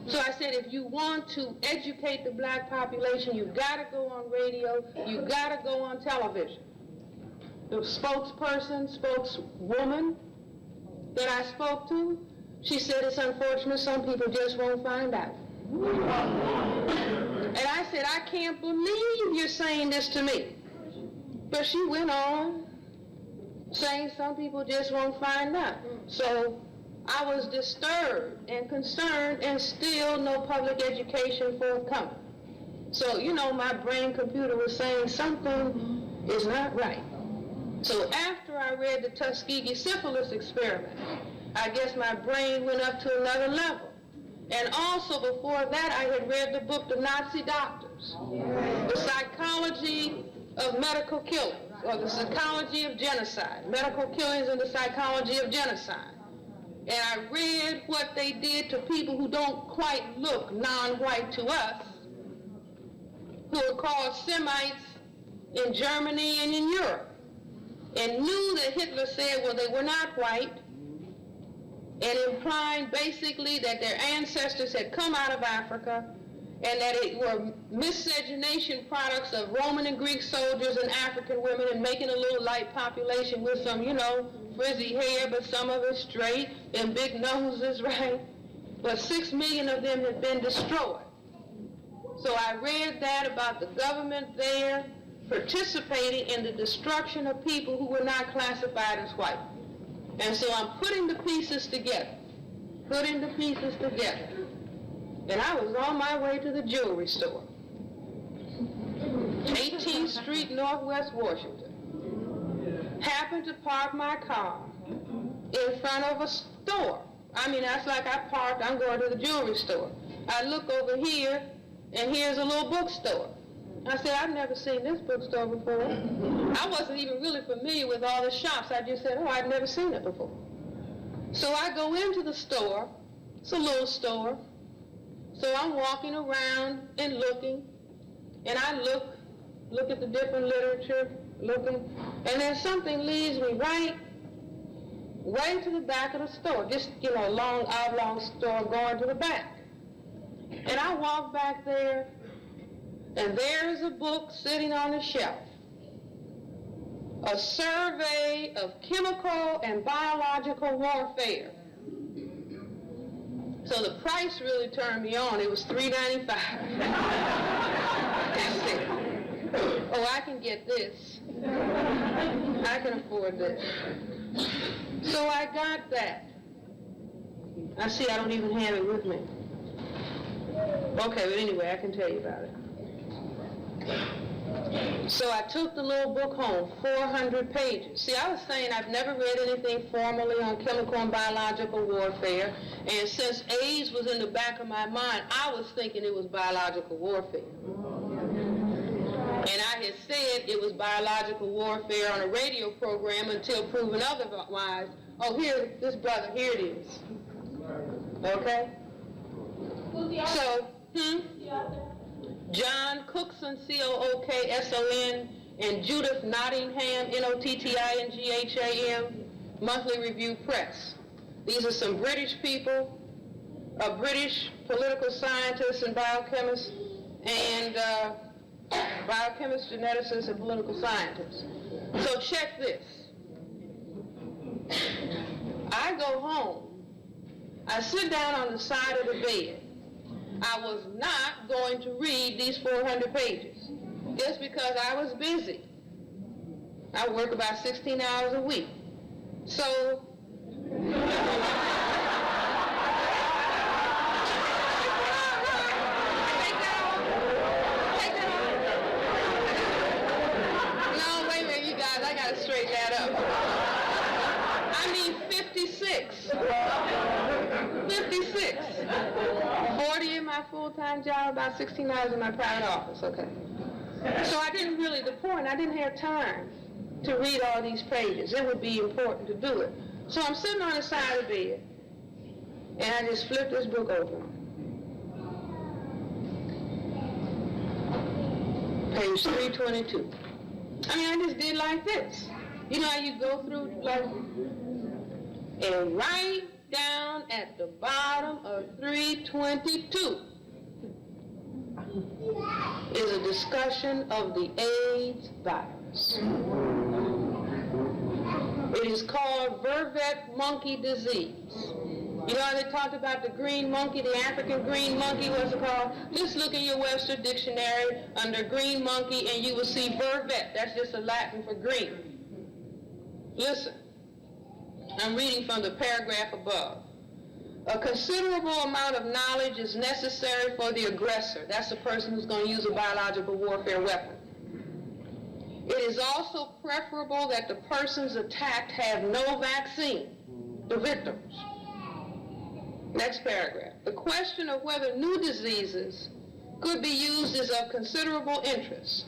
So I said, if you want to educate the black population, you've got to go on radio, you've got to go on television. The spokeswoman that I spoke to, she said, it's unfortunate, some people just won't find out. And I said, I can't believe you're saying this to me. But she went on saying some people just won't find out. So I was disturbed and concerned, and still no public education forthcoming. So, you know, my brain computer was saying something is not right. So after I read the Tuskegee syphilis experiment, I guess my brain went up to another level. And also before that, I had read the book, The Nazi Doctors, The Psychology of Medical Killings, or The Psychology of Genocide, Medical Killings and the Psychology of Genocide. And I read what they did to people who don't quite look non-white to us, who are called Semites in Germany and in Europe, and knew that Hitler said, well, they were not white, and implying basically that their ancestors had come out of Africa and that it were miscegenation products of Roman and Greek soldiers and African women, and making a little light population with some, you know, frizzy hair, but some of it straight, and big noses, right? But 6 million of them had been destroyed. So I read that about the government there participating in the destruction of people who were not classified as white. And so I'm putting the pieces together. And I was on my way to the jewelry store, 18th Street, Northwest Washington. Happened to park my car in front of a store. I mean, that's like I parked, I'm going to the jewelry store. I look over here, and here's a little bookstore. I said, I've never seen this bookstore before. I wasn't even really familiar with all the shops. I just said, oh, I've never seen it before. So I go into the store. It's a little store. So I'm walking around and looking, and I look at the different literature, looking, and then something leads me right way to the back of the store, just, a long, oblong store going to the back. And I walk back there, and there's a book sitting on the shelf, a survey of chemical and biological warfare. So the price really turned me on. It was $3.95. I said, oh, I can get this. I can afford this. So I got that. I see I don't even have it with me. Okay, but anyway, I can tell you about it. So I took the little book home, 400 pages. See, I was saying I've never read anything formally on chemical and biological warfare, and since AIDS was in the back of my mind, I was thinking it was biological warfare. And I had said it was biological warfare on a radio program until proven otherwise. Oh, here, this brother, here it is. Okay? So, John Cookson, Cookson, and Judith Nottingham, Nottingham, Monthly Review Press. These are some British people, British political scientists and biochemists, and biochemists, geneticists, and political scientists. So check this. I go home. I sit down on the side of the bed. I was not going to read these 400 pages just because I was busy. I work about 16 hours a week. So, no, wait a minute, you guys, I got to straighten that up. I mean 56. 56. 40 in my full-time job, about 16 hours in my private office, okay. So I didn't really, I didn't have time to read all these pages. It would be important to do it. So I'm sitting on the side of the bed, and I just flipped this book open. Page 322. I mean, I just did like this. You know how you go through, like, and right down at the bottom of 322 is a discussion of the AIDS virus. It is called vervet monkey disease. You know how they talked about the green monkey, the African green monkey, what's it called? Just look in your Webster dictionary under green monkey and you will see vervet. That's just a Latin for green. Listen, I'm reading from the paragraph above. A considerable amount of knowledge is necessary for the aggressor. That's the person who's going to use a biological warfare weapon. It is also preferable that the persons attacked have no vaccine, the victims. Next paragraph. The question of whether new diseases could be used is of considerable interest.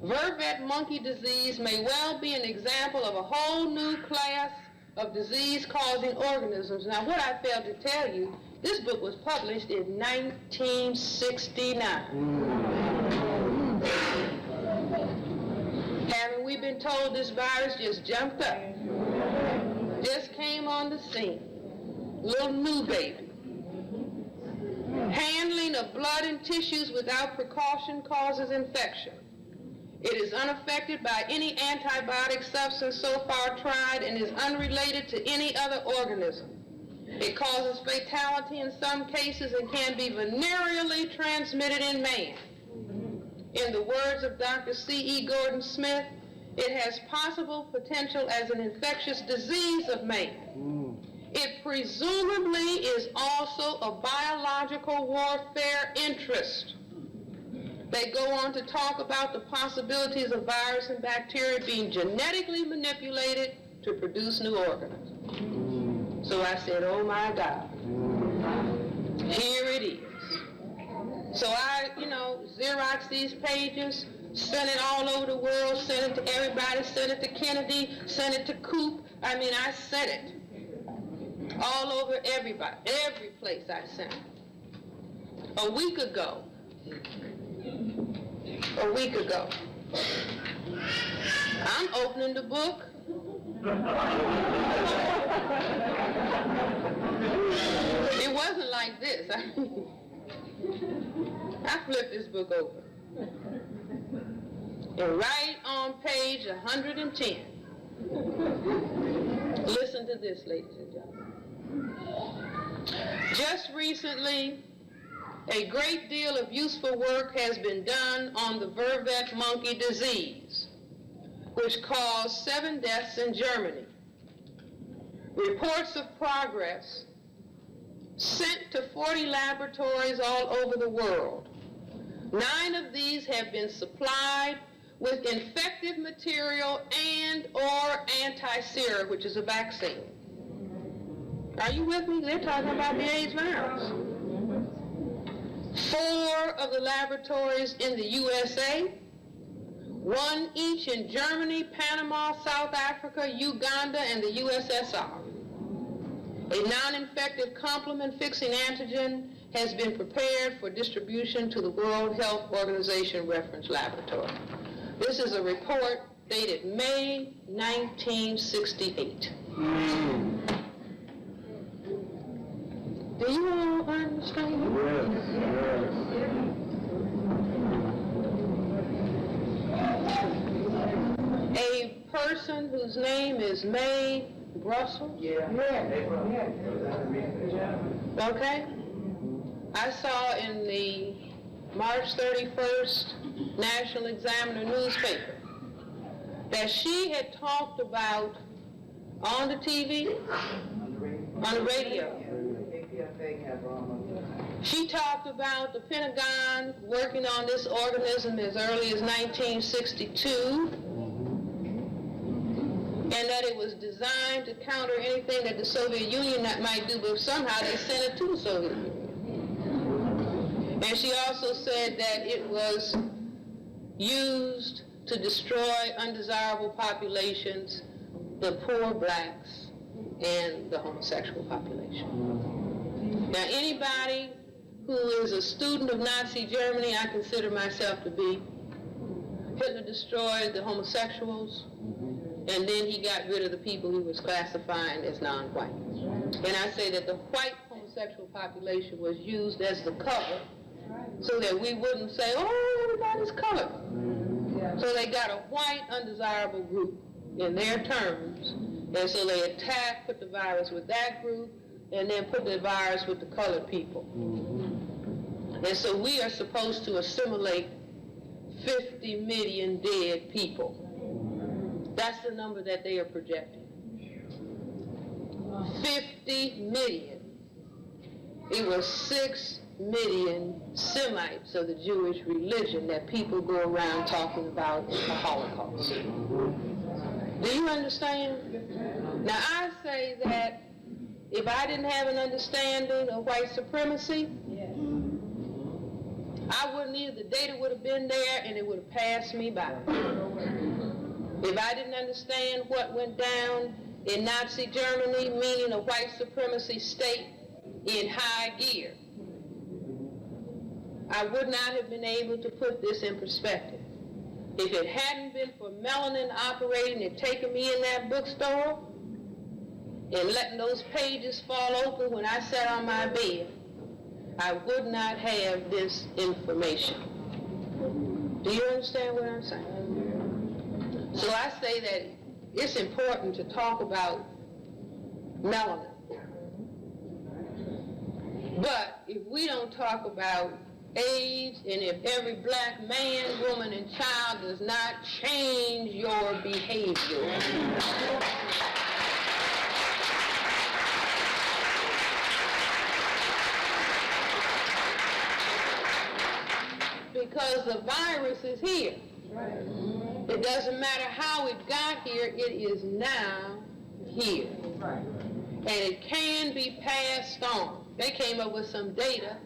Vervet monkey disease may well be an example of a whole new class of disease-causing organisms. Now, what I failed to tell you, this book was published in 1969. Haven't we been told this virus just jumped up, just came on the scene, little new baby. Handling of blood and tissues without precaution causes infection. It is unaffected by any antibiotic substance so far tried and is unrelated to any other organism. It causes fatality in some cases and can be venereally transmitted in man. In the words of Dr. C.E. Gordon Smith, it has possible potential as an infectious disease of man. It presumably is also a biological warfare interest. They go on to talk about the possibilities of virus and bacteria being genetically manipulated to produce new organisms. So I said, oh my God, here it is. So I, Xerox these pages, sent it all over the world, sent it to everybody, sent it to Kennedy, sent it to Coop. I mean, I sent it all over everybody, every place I sent it. A week ago, I'm opening the book. It wasn't like this. I flipped this book over. And right on page 110, listen to this, ladies and gentlemen. Just recently, a great deal of useful work has been done on the vervet monkey disease, which caused 7 deaths in Germany. Reports of progress sent to 40 laboratories all over the world. 9 of these have been supplied with infective material and or anti-sera, which is a vaccine. Are you with me? They're talking about the AIDS virus. 4 of the laboratories in the USA, 1 each in Germany, Panama, South Africa, Uganda, and the USSR. A non-infective complement-fixing antigen has been prepared for distribution to the World Health Organization reference laboratory. This is a report dated May 1968. Do you all understand? Yes. A person whose name is May Brussels? Okay. I saw in the March 31st National Examiner newspaper that she had talked about on the TV, on the radio. She talked about the Pentagon working on this organism as early as 1962, and that it was designed to counter anything that the Soviet Union might do, but somehow they sent it to the Soviet Union. And she also said that it was used to destroy undesirable populations, the poor blacks and the homosexual population. Now, anybody who is a student of Nazi Germany, I consider myself to be, Hitler destroyed the homosexuals, and then he got rid of the people he was classifying as non-white. And I say that the white homosexual population was used as the cover so that we wouldn't say, oh, everybody's colored. So they got a white undesirable group in their terms, and so they attacked, put the virus with that group, and then put the virus with the colored people. And so we are supposed to assimilate 50 million dead people. That's the number that they are projecting. 50 million. It was 6 million Semites of the Jewish religion that people go around talking about the Holocaust. Do you understand? Now I say that if I didn't have an understanding of white supremacy, I wouldn't either. The data would have been there and it would have passed me by. If I didn't understand what went down in Nazi Germany, meaning a white supremacy state in high gear, I would not have been able to put this in perspective. If it hadn't been for melanin operating and taking me in that bookstore and letting those pages fall open when I sat on my bed, I would not have this information. Do you understand what I'm saying? So I say that it's important to talk about melanin. But if we don't talk about AIDS, and if every black man, woman, and child does not change your behavior, because the virus is here. It doesn't matter how it got here, it is now here. And it can be passed on. They came up with some data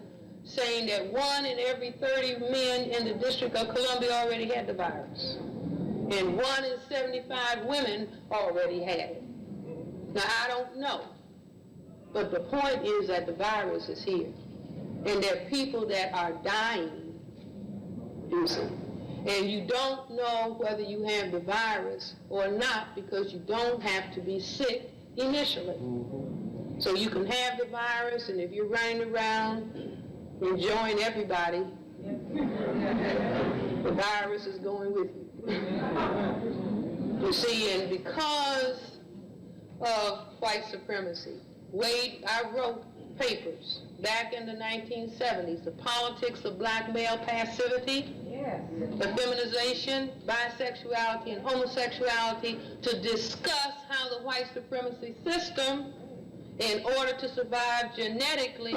saying that 1 in every 30 men in the District of Columbia already had the virus. And 1 in 75 women already had it. Now, I don't know. But the point is that the virus is here. And there are people that are dying, you see. And you don't know whether you have the virus or not because you don't have to be sick initially. So you can have the virus, and if you're running around enjoying everybody, the virus is going with you. You see, and because of white supremacy, I wrote papers back in the 1970s, the politics of black male passivity, the feminization, bisexuality, and homosexuality, to discuss how the white supremacy system, in order to survive genetically,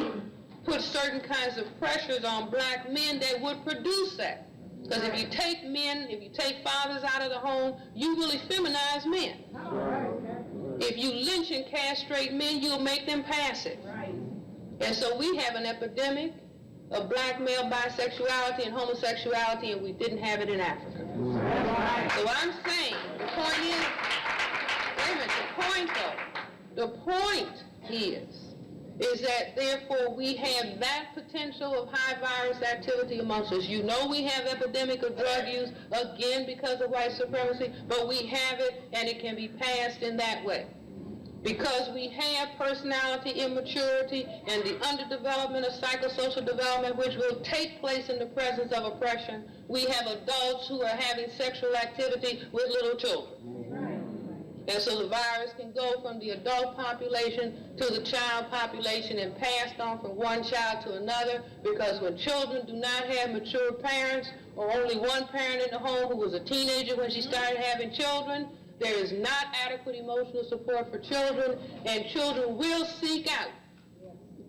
put certain kinds of pressures on black men that would produce that. Because if you take men, if you take fathers out of the home, you will effeminize men. If you lynch and castrate men, you'll make them passive. And so we have an epidemic of black male bisexuality and homosexuality, and we didn't have it in Africa. So what I'm saying, the point is, wait a minute, the point is that therefore we have that potential of high virus activity amongst us. You know we have epidemic of drug use, again because of white supremacy, but we have it and it can be passed in that way. Because we have personality immaturity and the underdevelopment of psychosocial development, which will take place in the presence of oppression, we have adults who are having sexual activity with little children. And so the virus can go from the adult population to the child population and passed on from one child to another, because when children do not have mature parents, or only one parent in the home who was a teenager when she started having children, there is not adequate emotional support for children, and children will seek out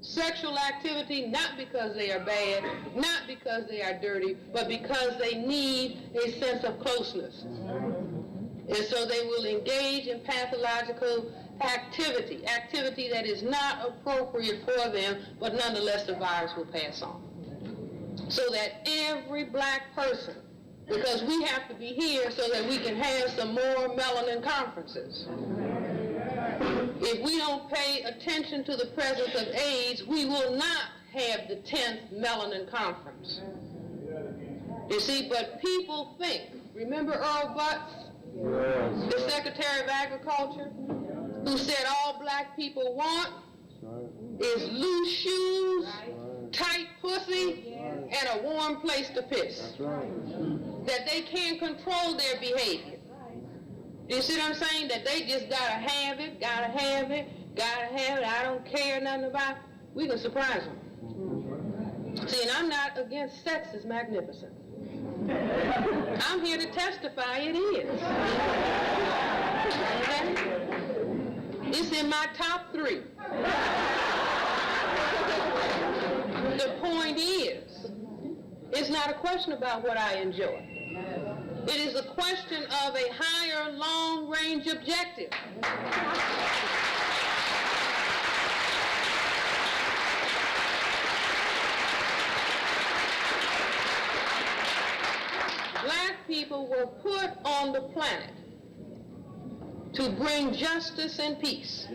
sexual activity not because they are bad, not because they are dirty, but because they need a sense of closeness. And so they will engage in pathological activity that is not appropriate for them, but nonetheless the virus will pass on. So that every black person, because we have to be here so that we can have some more melanin conferences. If we don't pay attention to the presence of AIDS, we will not have the 10th melanin conference. You see, but people think, remember Earl Butz, the Secretary of Agriculture, who said all black people want is loose shoes, tight pussy, and a warm place to piss. That they can't control their behavior. You see what I'm saying? That they just gotta have it, I don't care nothing about it. We can surprise them. See, and I'm not against sex is magnificent. I'm here to testify it is. Okay? It's in my top 3. The point is, it's not a question about what I enjoy. It is a question of a higher long-range objective. Black people were put on the planet to bring justice and peace.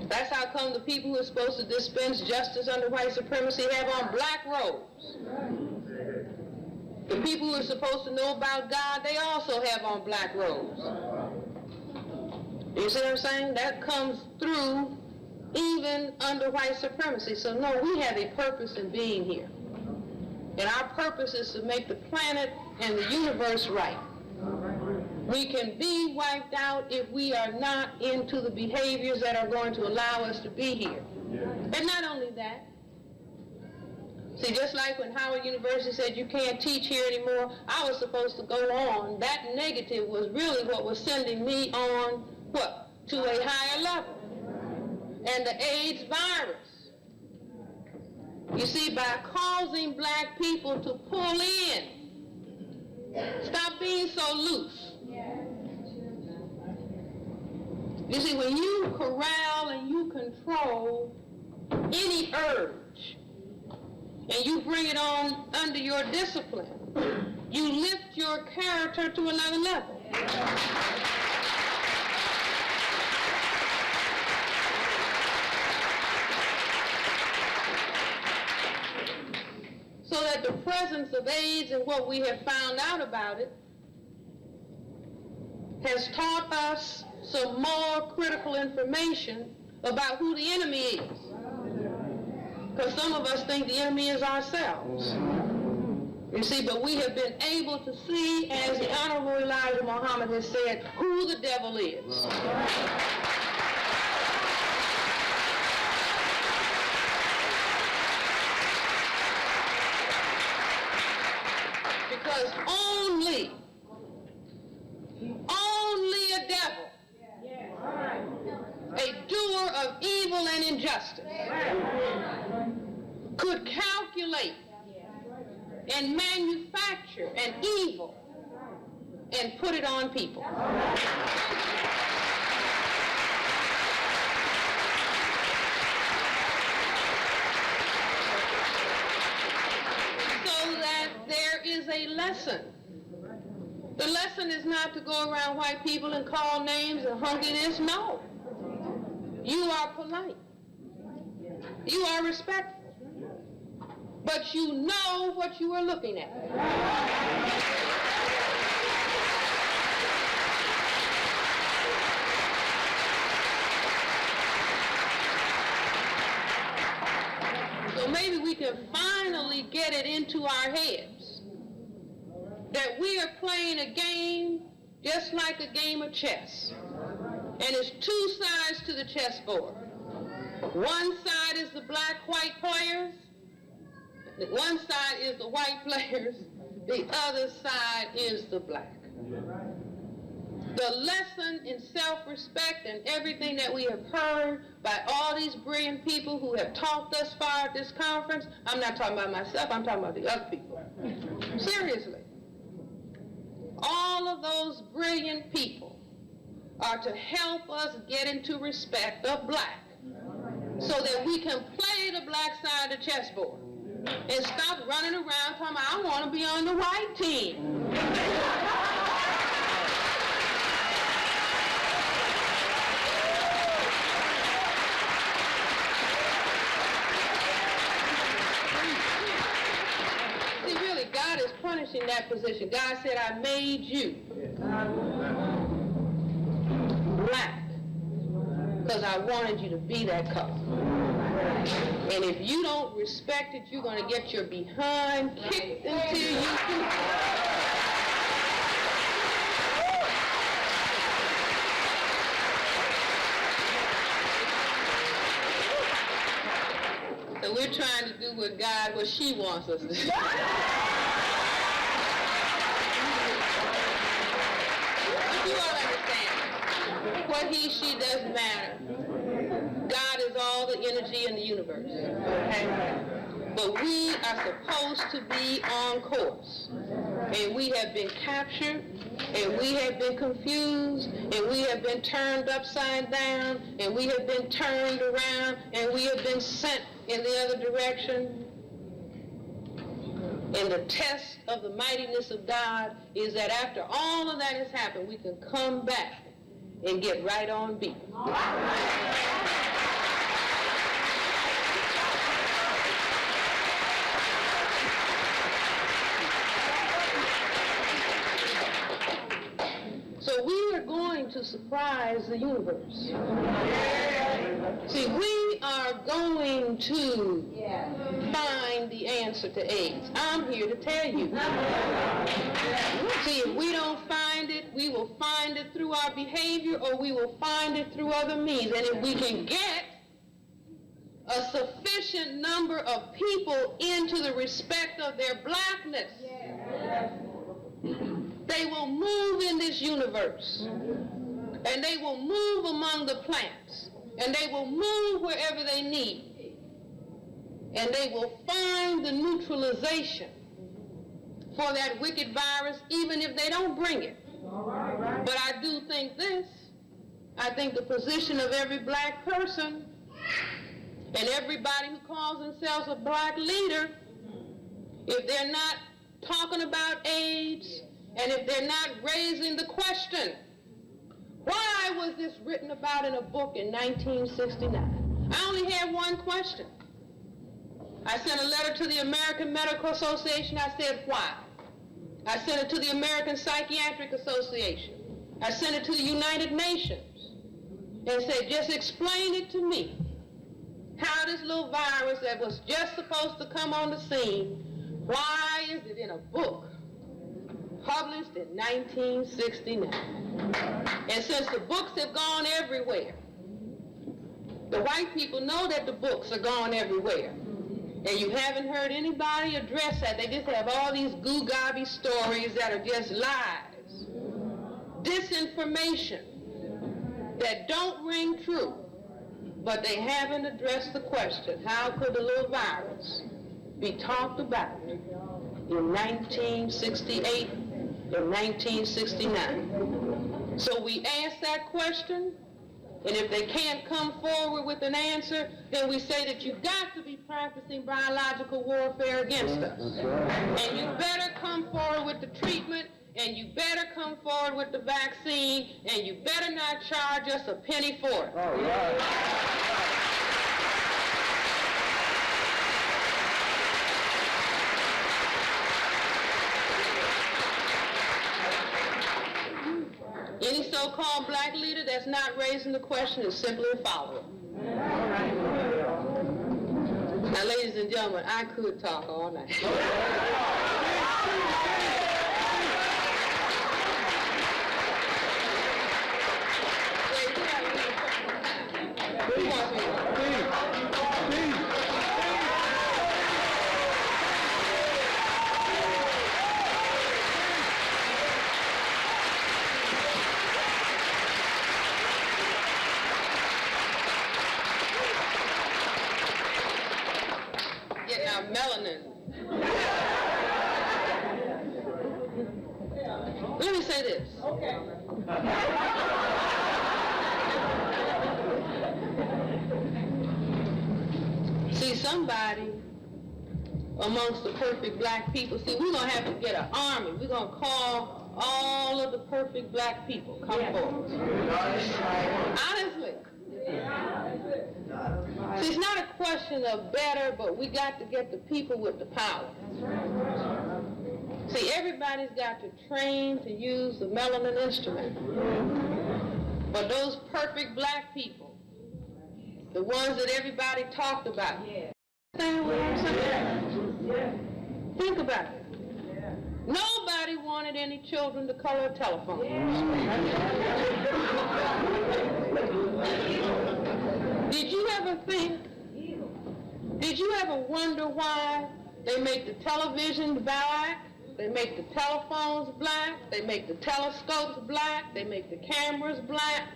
That's how come the people who are supposed to dispense justice under white supremacy have on black robes. The people who are supposed to know about God, they also have on black robes. You see what I'm saying? That comes through even under white supremacy. So no, we have a purpose in being here. And our purpose is to make the planet and the universe right. We can be wiped out if we are not into the behaviors that are going to allow us to be here. And not only that, see, just like when Howard University said you can't teach here anymore, I was supposed to go on. That negative was really what was sending me on, what? To a higher level. And the AIDS virus. You see, by causing black people to pull in, stop being so loose. You see, when you corral and you control any urge, and you bring it on under your discipline, you lift your character to another level. So that that the presence of AIDS and what we have found out about it has taught us some more critical information about who the enemy is. Because some of us think the enemy is ourselves. You see, but we have been able to see, as the Honorable Elijah Muhammad has said, who the devil is. Because only a devil, a doer of evil and injustice, could calculate and manufacture an evil and put it on people. So that there is a lesson. The lesson is not to go around white people and call names and hunkiness. No. You are polite. You are respectful. But you know what you are looking at. So maybe we can finally get it into our heads that we are playing a game just like a game of chess. And it's two sides to the chessboard. One side is the black-white players. One side is the white players. The other side is the black. The lesson in self-respect and everything that we have heard by all these brilliant people who have talked thus far at this conference, I'm not talking about myself, I'm talking about the other people. Seriously. All of those brilliant people are to help us get into respect of black so that we can play the black side of the chessboard and stop running around talking about, I want to be on the white team. See, really, God is punishing that position. God said, I made you black because I wanted you to be that color. And if you don't respect it, you're going to get your behind kicked until you do. So we're trying to do what she wants us to do. But you all understand, what he, she doesn't matter. God is all the energy in the universe. Okay? But we are supposed to be on course. And we have been captured, and we have been confused, and we have been turned upside down, and we have been turned around, and we have been sent in the other direction. And the test of the mightiness of God is that after all of that has happened, we can come back and get right on beat. So we are going to surprise the universe. See, we are going to find the answer to AIDS. I'm here to tell you. See, if we don't find it, we will find it through our behavior, or we will find it through other means. And if we can get a sufficient number of people into the respect of their blackness, they will move in this universe, and they will move among the plants, and they will move wherever they need, and they will find the neutralization for that wicked virus, even if they don't bring it. But I do think this. I think the position of every black person and everybody who calls themselves a black leader, if they're not talking about AIDS, and if they're not raising the question, why was this written about in a book in 1969? I only had one question. I sent a letter to the American Medical Association. I said, why? I sent it to the American Psychiatric Association. I sent it to the United Nations and said, just explain it to me. How this little virus that was just supposed to come on the scene, why is it in a book published in 1969? And since the books have gone everywhere, the white people know that the books are gone everywhere. And you haven't heard anybody address that. They just have all these goo-gobby stories that are just lies, disinformation that don't ring true. But they haven't addressed the question, how could the little virus be talked about in 1968 and 1969? So we ask that question, and if they can't come forward with an answer, then we say that you've got to be practicing biological warfare against us. And you better come forward with the treatment, and you better come forward with the vaccine, and you better not charge us a penny for it. All right. Any so-called black leader that's not raising the question is simply a follower. Now, ladies and gentlemen, I could talk all night. Getting our melanin. Let me say this. Okay. See, somebody amongst the perfect black people, see, we're going to have to get an army. We're going to call all of the perfect black people. Come forward. Honestly. See, it's not a question of better, but we got to get the people with the power. See, everybody's got to train to use the melanin instrument. But those perfect black people, the ones that everybody talked about, think about it. Nobody wanted any children to color telephones. Did you ever think, did you ever wonder why they make the television black, they make the telephones black, they make the telescopes black, they make the cameras black?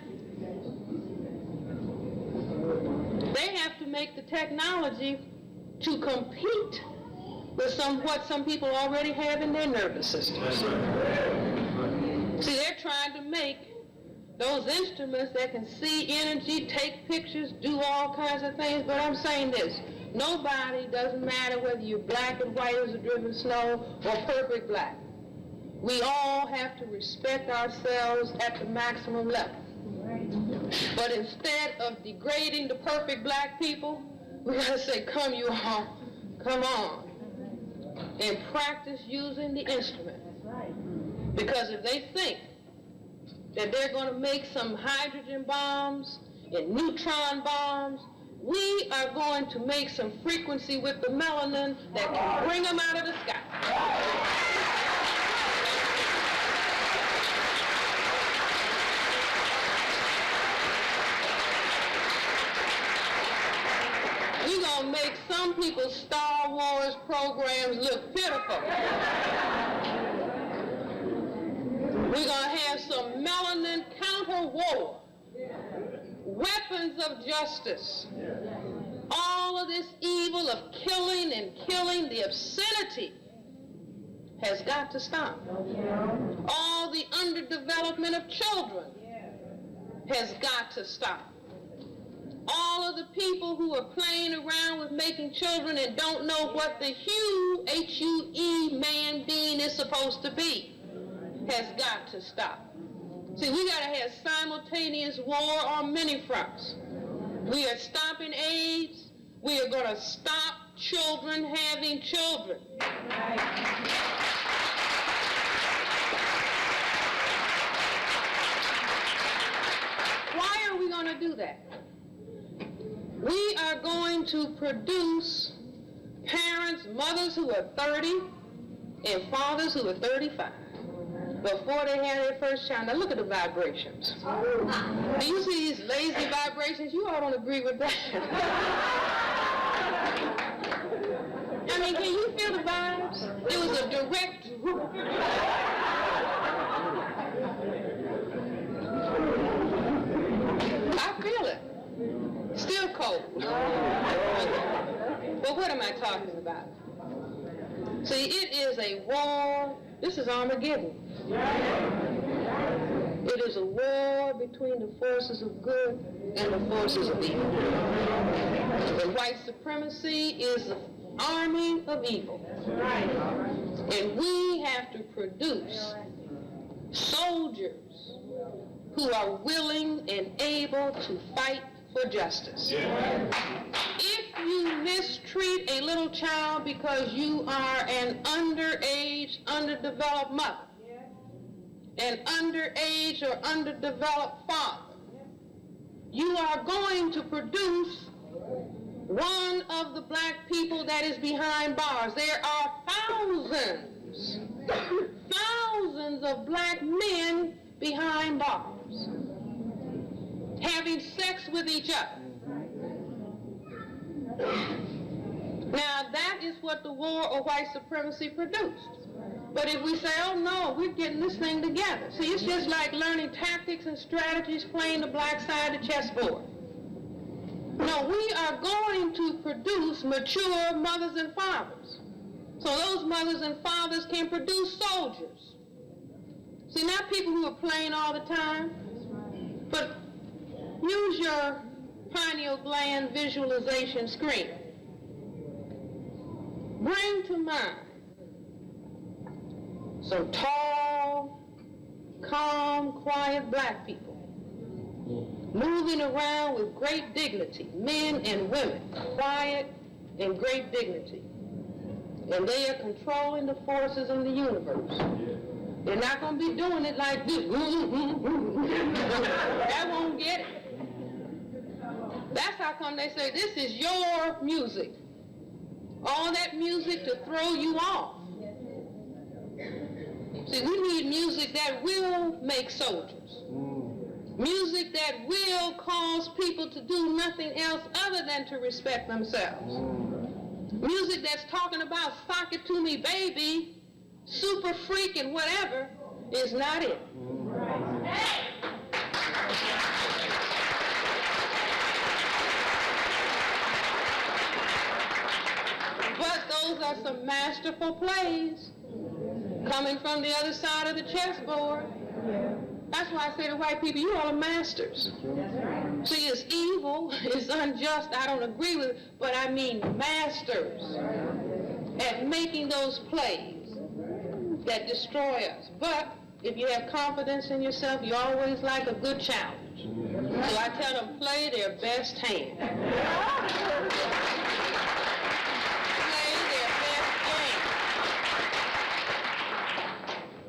They have to make the technology to compete with what some people already have in their nervous systems. See, they're trying to make those instruments that can see energy, take pictures, do all kinds of things. But I'm saying this, nobody, doesn't matter whether you're black and white as a driven snow or perfect black. We all have to respect ourselves at the maximum level. But instead of degrading the perfect black people, we gotta say, come you all, come on, and practice using the instrument. Because if they think that they're going to make some hydrogen bombs and neutron bombs, we are going to make some frequency with the melanin that can bring them out of the sky. We're going to make some people's Star Wars programs look pitiful. We're going to have some melanin counter-war, weapons of justice. All of this evil of killing, the obscenity has got to stop. All the underdevelopment of children has got to stop. All of the people who are playing around with making children and don't know what the hue, H-U-E, man being is supposed to be, has got to stop. See, we got to have simultaneous war on many fronts. We are stopping AIDS. We are going to stop children having children. Why are we going to do that? We are going to produce parents, mothers who are 30 and fathers who are 35 before they have their first child. Now look at the vibrations. Do you see these lazy vibrations? You all don't agree with that. I mean, can you feel the vibes? It was a direct... I feel it. Still cold. But what am I talking about? See, it is a war. This is Armageddon. It is a war between the forces of good and the forces of evil. And white supremacy is the army of evil. And we have to produce soldiers who are willing and able to fight for justice. If you mistreat a little child because you are an underage, underdeveloped mother, an underage or underdeveloped father, you are going to produce one of the black people that is behind bars. There are thousands of black men behind bars, having sex with each other. Now that is what the war of white supremacy produced. But if we say, oh no, we're getting this thing together. See, it's just like learning tactics and strategies, playing the black side of the chessboard. No, we are going to produce mature mothers and fathers. So those mothers and fathers can produce soldiers. See, not people who are playing all the time, but use your pineal gland visualization screen. Bring to mind some tall, calm, quiet black people moving around with great dignity, men and women, quiet and great dignity. And they are controlling the forces in the universe. They're not going to be doing it like this. That won't get it. That's how come they say, this is your music. All that music to throw you off. See, we need music that will make soldiers. Music that will cause people to do nothing else other than to respect themselves. Music that's talking about sock it to me, baby, super freak and whatever is not it. But those are some masterful plays coming from the other side of the chessboard. That's why I say to white people, you all are masters. See, it's evil, it's unjust, I don't agree with it, but I mean masters at making those plays that destroy us. But if you have confidence in yourself, you always like a good challenge. So I tell them, play their best hand.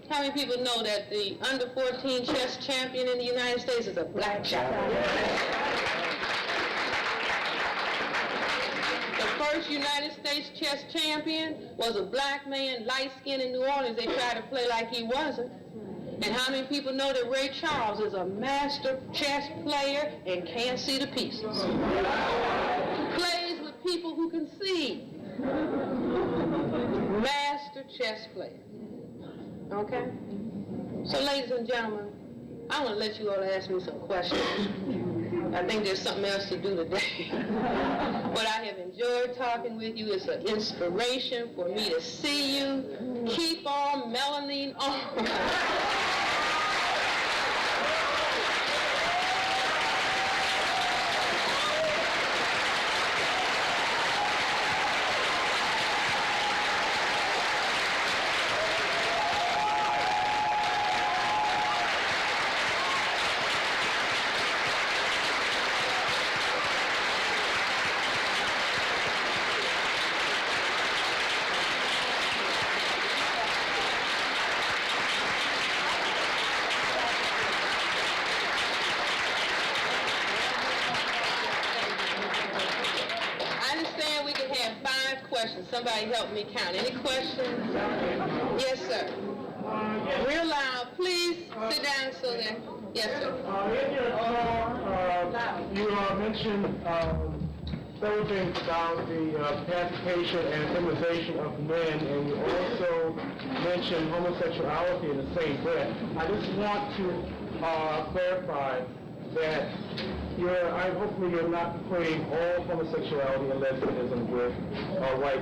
How many people know that the under 14 chess champion in the United States is a black child? The first United States chess champion was a black man, light-skinned in New Orleans. They tried to play like he wasn't. And how many people know that Ray Charles is a master chess player and can't see the pieces? Plays with people who can see. Master chess player. Okay? So, ladies and gentlemen, I want to let you all ask me some questions. I think there's something else to do today. But I have enjoyed talking with you. It's an inspiration for me to see you. Keep on melanin on. Somebody help me count. Any questions? Yes, sir. Real loud. Please sit down so that... Yes, sir. In your talk, you mentioned several things about the pacification and feminization of men, and you also mentioned homosexuality in the same breath. I just want to clarify that hopefully you're not equating all homosexuality and lesbianism with white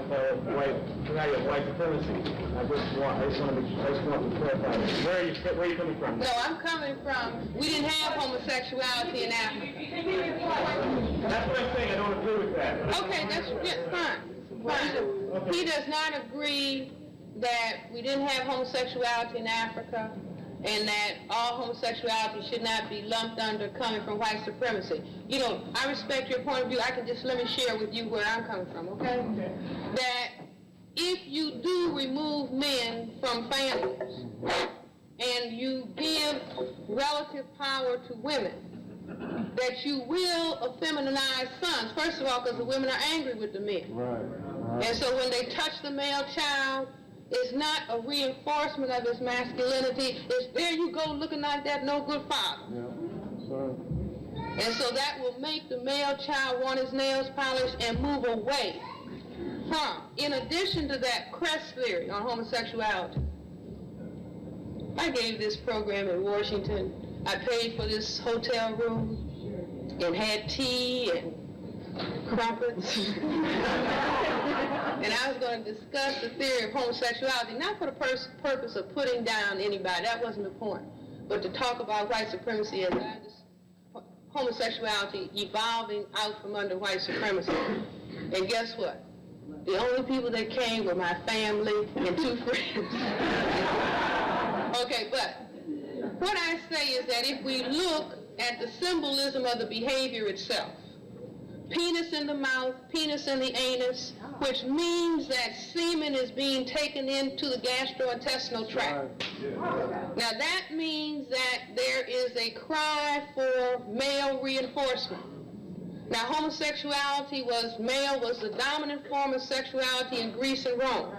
supremacy. I just want to clarify. Where are you coming from? No, I'm coming from, we didn't have homosexuality in Africa. That's what I'm saying. I don't agree with that. Okay, that's fine. Okay. He does not agree that we didn't have homosexuality in Africa, and that all homosexuality should not be lumped under coming from white supremacy. You know, I respect your point of view. Let me share with you where I'm coming from, okay? That if you do remove men from families and you give relative power to women, that you will effeminize sons. First of all, because the women are angry with the men. Right. And so when they touch the male child, it's not a reinforcement of his masculinity. It's there you go looking like that no good father. Yeah. Sorry. And so that will make the male child want his nails polished and move away from. In addition to that, Cress theory on homosexuality. I gave this program in Washington. I paid for this hotel room and had tea and crumpets. And I was going to discuss the theory of homosexuality, not for the purpose of putting down anybody. That wasn't the point. But to talk about white supremacy and homosexuality evolving out from under white supremacy. And guess what? The only people that came were my family and 2 friends. Okay, but what I say is that if we look at the symbolism of the behavior itself, penis in the mouth, penis in the anus, which means that semen is being taken into the gastrointestinal tract. Now that means that there is a cry for male reinforcement. Now homosexuality was the dominant form of sexuality in Greece and Rome.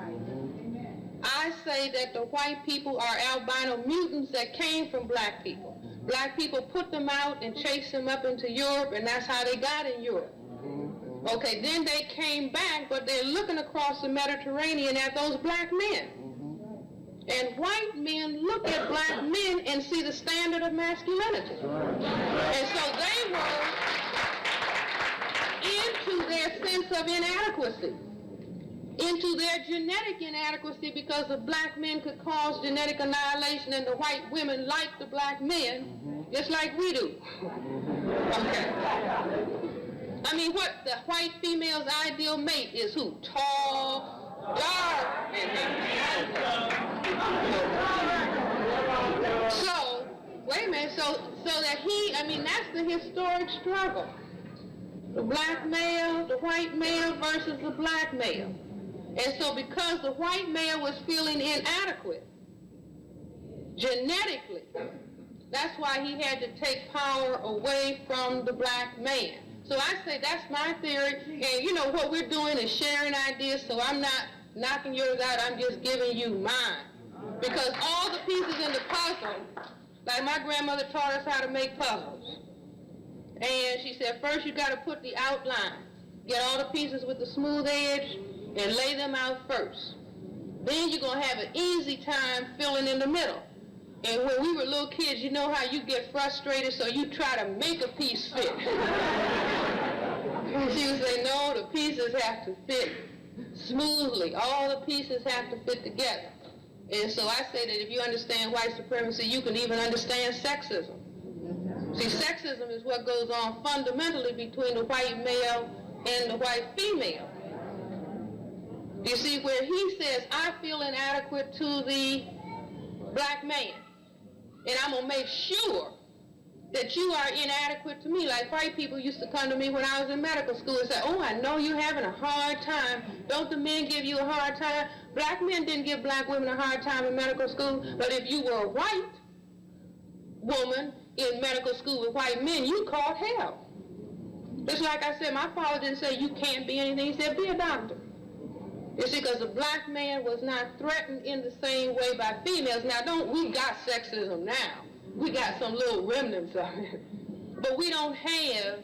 I say that the white people are albino mutants that came from black people. Black people put them out and chased them up into Europe, and that's how they got in Europe. Okay, then they came back, but they're looking across the Mediterranean at those black men. And white men look at black men and see the standard of masculinity. And so they were into their sense of inadequacy, into their genetic inadequacy, because the black men could cause genetic annihilation and the white women like the black men, just like we do. Okay. I mean, what the white female's ideal mate is who? Tall, dark, and so, wait a minute, so that that's the historic struggle. The black male, the white male versus the black male. And so because the white male was feeling inadequate, genetically, that's why he had to take power away from the black man. So I say that's my theory, and you know what we're doing is sharing ideas, so I'm not knocking yours out, I'm just giving you mine. Because all the pieces in the puzzle, like my grandmother taught us how to make puzzles. And she said, first you got to put the outline, get all the pieces with the smooth edge, and lay them out first. Then you're going to have an easy time filling in the middle. And when we were little kids, you know how you get frustrated, so you try to make a piece fit. And she would say, no, the pieces have to fit smoothly. All the pieces have to fit together. And so I say that if you understand white supremacy, you can even understand sexism. See, sexism is what goes on fundamentally between the white male and the white female. You see, where he says, I feel inadequate to the black man, and I'm going to make sure that you are inadequate to me. Like white people used to come to me when I was in medical school and say, oh, I know you're having a hard time. Don't the men give you a hard time? Black men didn't give black women a hard time in medical school, but if you were a white woman in medical school with white men, you caught hell. Just like I said, my father didn't say you can't be anything. He said, be a doctor. You see, because the black man was not threatened in the same way by females. Now, we got sexism now. We got some little remnants of it. But we don't have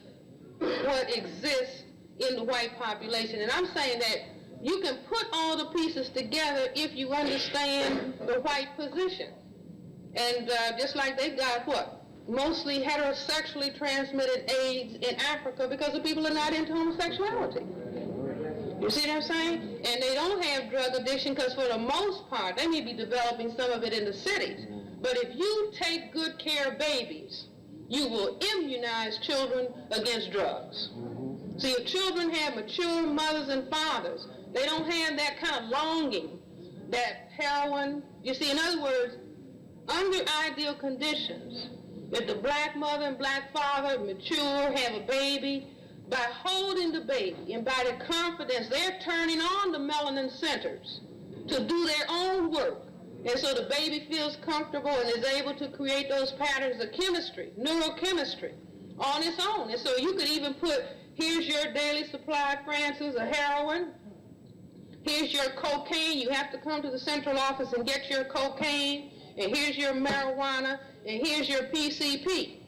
what exists in the white population. And I'm saying that you can put all the pieces together if you understand the white position. And just like they've got what? Mostly heterosexually transmitted AIDS in Africa because the people are not into homosexuality. You see what I'm saying? And they don't have drug addiction because for the most part, they may be developing some of it in the cities. But if you take good care of babies, you will immunize children against drugs. See, if children have mature mothers and fathers, they don't have that kind of longing, that heroin. You see, in other words, under ideal conditions, if the black mother and black father mature, have a baby, by holding the baby and by the confidence, they're turning on the melanin centers to do their own work. And so the baby feels comfortable and is able to create those patterns of chemistry, neurochemistry, on its own. And so you could even put, here's your daily supply, Francis, of heroin. Here's your cocaine. You have to come to the central office and get your cocaine. And here's your marijuana. And here's your PCP.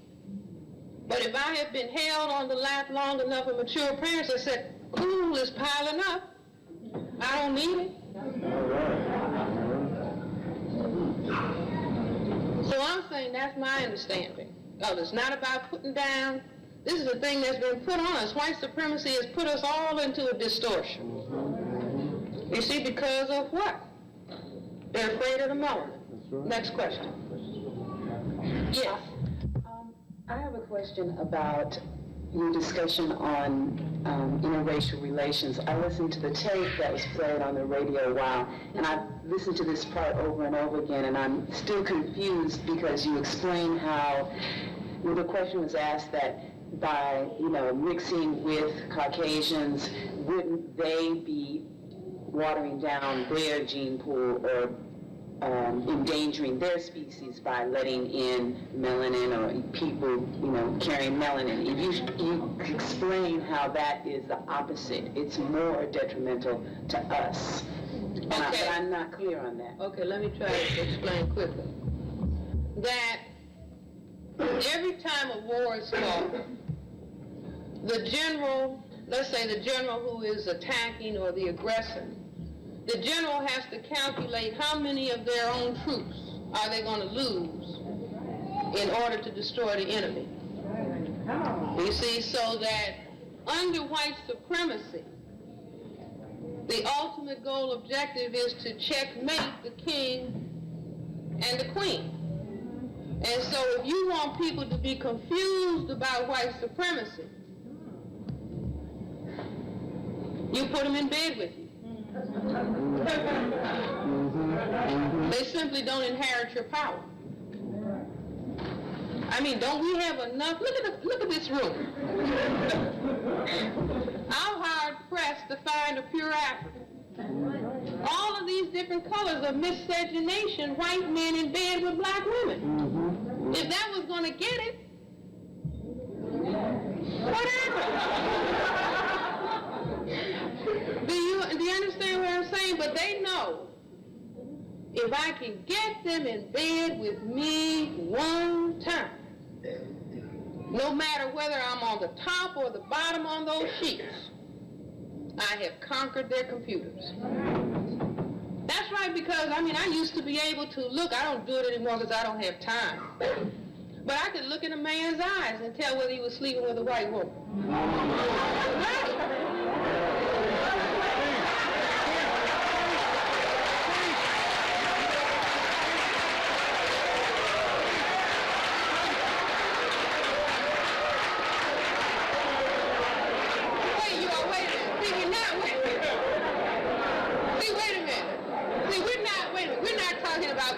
But if I had been held on the lap long enough of mature parents that said, cool, it's piling up, I don't need it. So I'm saying that's my understanding. It's not about putting down. This is a thing that's been put on us. White supremacy has put us all into a distortion. You see, because of what? They're afraid of the melanin. Right. Next question. Yes. I have a question about your discussion on interracial relations. I listened to the tape that was played on the radio a while, and I've listened to this part over and over again, and I'm still confused because you explain how, the question was asked that by, mixing with Caucasians, wouldn't they be watering down their gene pool or endangering their species by letting in melanin or people, carrying melanin. If you explain how that is the opposite, it's more detrimental to us. But I'm not clear on that. Okay, let me try to explain quickly. That every time a war is fought, the general, let's say the general who is attacking or the aggressor, the general has to calculate how many of their own troops are they going to lose in order to destroy the enemy. You see, so that under white supremacy, the ultimate goal objective is to checkmate the king and the queen. And so if you want people to be confused about white supremacy, you put them in bed with you. They simply don't inherit your power. I mean, don't we have enough? Look at this room. I'm hard pressed to find a pure African. All of these different colors of miscegenation, white men in bed with black women. If that was going to get it, whatever. Do you understand what I'm saying? But they know if I can get them in bed with me one time, no matter whether I'm on the top or the bottom on those sheets, I have conquered their computers. That's right, because, I used to be able to look. I don't do it anymore because I don't have time. But I could look in a man's eyes and tell whether he was sleeping with a white woman. Right.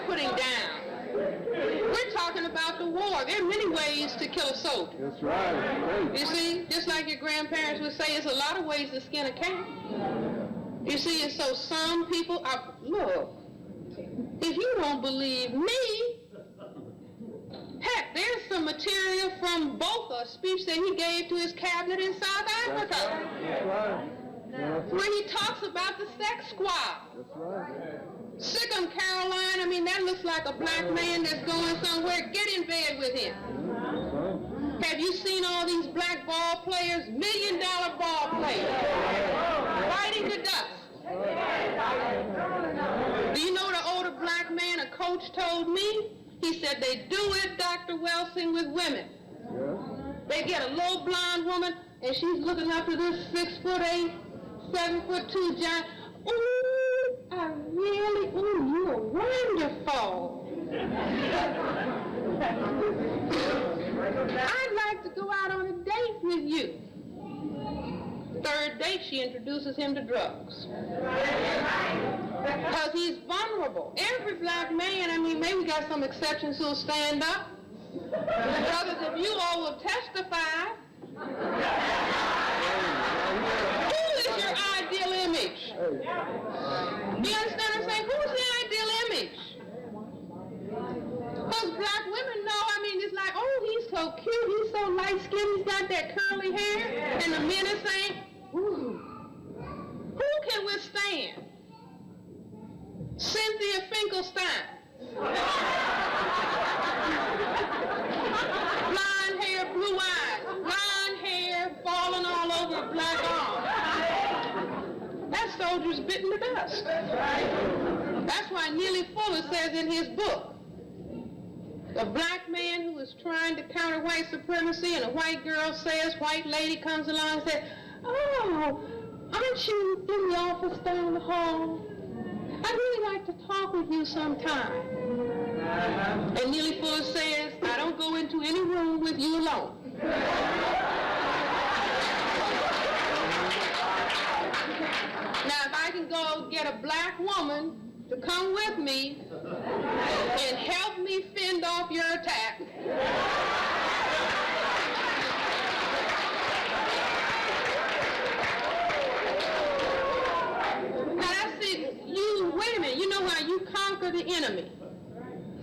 Putting down. We're talking about the war. There are many ways to kill a soldier. That's right. You see, just like your grandparents would say, there's a lot of ways to skin a cat. You see, and so some people are, look, if you don't believe me, heck, there's some material from both a speech that he gave to his cabinet in South Africa. That's right. When he talks about the sex squad. That's right. Sikkim, Caroline, I mean, that looks like a black man that's going somewhere. Get in bed with him. Have you seen all these black ball players, $1 million ball players, fighting the dust? Do you know the older black man a coach told me? He said they do it, Dr. Welsing, with women. They get a little blonde woman, and she's looking up to this 6'8", 7'2" giant. Ooh, you're wonderful. I'd like to go out on a date with you. Third date, she introduces him to drugs. Because he's vulnerable. Every black man, I mean, maybe we got some exceptions who'll stand up. Brothers, if you all will testify, who is your ideal image? Do you understand what I'm saying? Who's the ideal image? Because black women know, I mean, it's like, oh, he's so cute, he's so light-skinned, he's got that curly hair, and the men are saying, ooh, who can withstand Cynthia Finkelstein? Blonde hair, blue eyes, blonde hair falling all over a black arm. That soldier's bitten the dust. That's why Neely Fuller says in his book, a black man who is trying to counter white supremacy, and a white girl says, white lady comes along and says, oh, aren't you in the office down the hall? I'd really like to talk with you sometime. And Neely Fuller says, I don't go into any room with you alone. Now, if I can go get a black woman to come with me and help me fend off your attack, now that's it. You, wait a minute, you know how you conquer the enemy?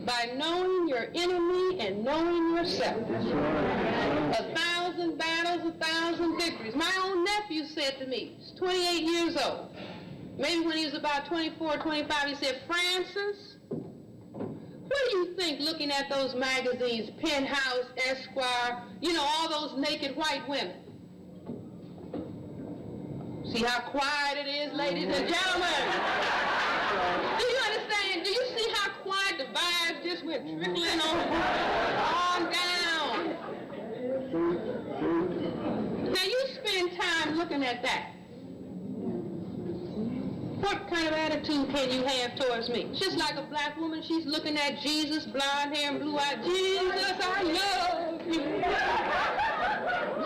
By knowing your enemy and knowing yourself. 1,000 battles, 1,000 victories. My own nephew said to me, he's 28 years old, maybe when he was about 24, 25, he said, Francis, what do you think looking at those magazines, Penthouse, Esquire, you know, all those naked white women? See how quiet it is, ladies and gentlemen? Do you understand? Do you see how quiet the vibes just went trickling on down? Now you spend time looking at that. What kind of attitude can you have towards me? Just like a black woman, she's looking at Jesus, blonde hair and blue eyes. Jesus, I love you.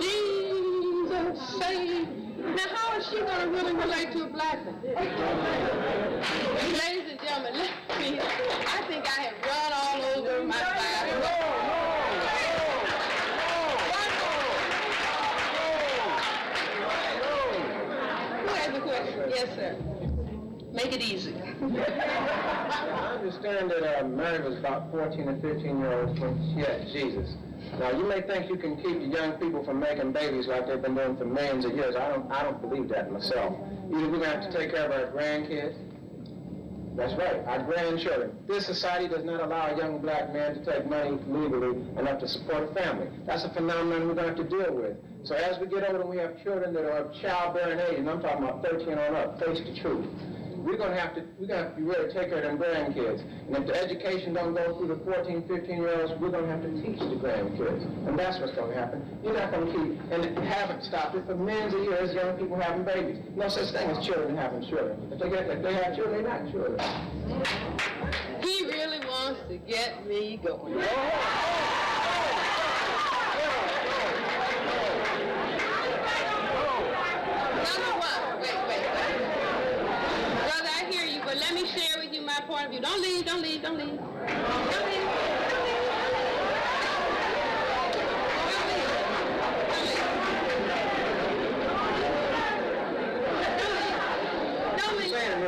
Jesus, save. Now how is she going to really relate to a black man? Ladies and gentlemen, I think I have run all over my side. Who has a question? Yes, sir. Make it easy. I understand that Mary was about 14 or 15-year-old when she had Jesus. Now, you may think you can keep the young people from making babies like they've been doing for millions of years. I don't believe that myself. Either we're going to have to take care of our grandkids. That's right, our grandchildren. This society does not allow a young black man to take money legally enough to support a family. That's a phenomenon we're going to have to deal with. So as we get older and we have children that are of childbearing age, and I'm talking about 13 on up, face the truth. We're going to have to be ready to take care of them grandkids. And if the education don't go through the 14, 15-year-olds, we're going to have to teach the grandkids. And that's what's going to happen. You're not going to keep, and haven't stopped it for millions of years, young people having babies. No such thing as children having children. If they have children, they're not children. He really wants to get me going. Number one, wait. Brother, I hear you, but let me share with you my point of view. Don't leave.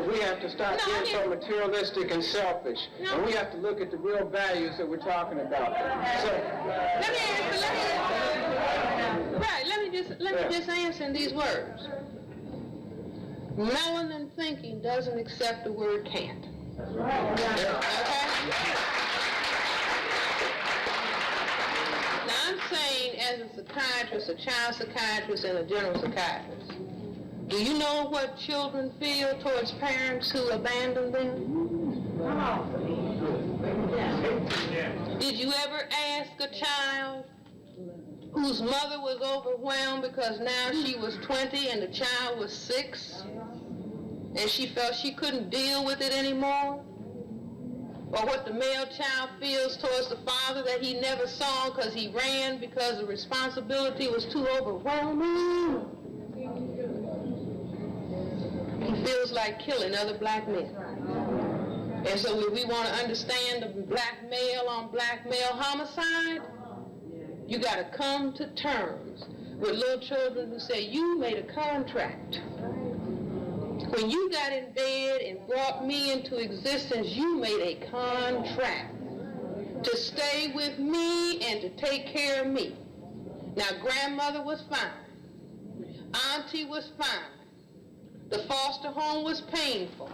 We have to stop being so materialistic and selfish. And we have to look at the real values that we're talking about. So, let me just answer in these words. Melanin thinking doesn't accept the word can't. Okay? Now I'm saying as a psychiatrist, a child psychiatrist, and a general psychiatrist, do you know what children feel towards parents who abandon them? Did you ever ask a child whose mother was overwhelmed because now she was 20 and the child was 6, and she felt she couldn't deal with it anymore? Or what the male child feels towards the father that he never saw because he ran because the responsibility was too overwhelming? He feels like killing other black men. And so if we want to understand the black male on black male homicide, you got to come to terms with little children who say, you made a contract. When you got in bed and brought me into existence, you made a contract to stay with me and to take care of me. Now, grandmother was fine. Auntie was fine. The foster home was painful.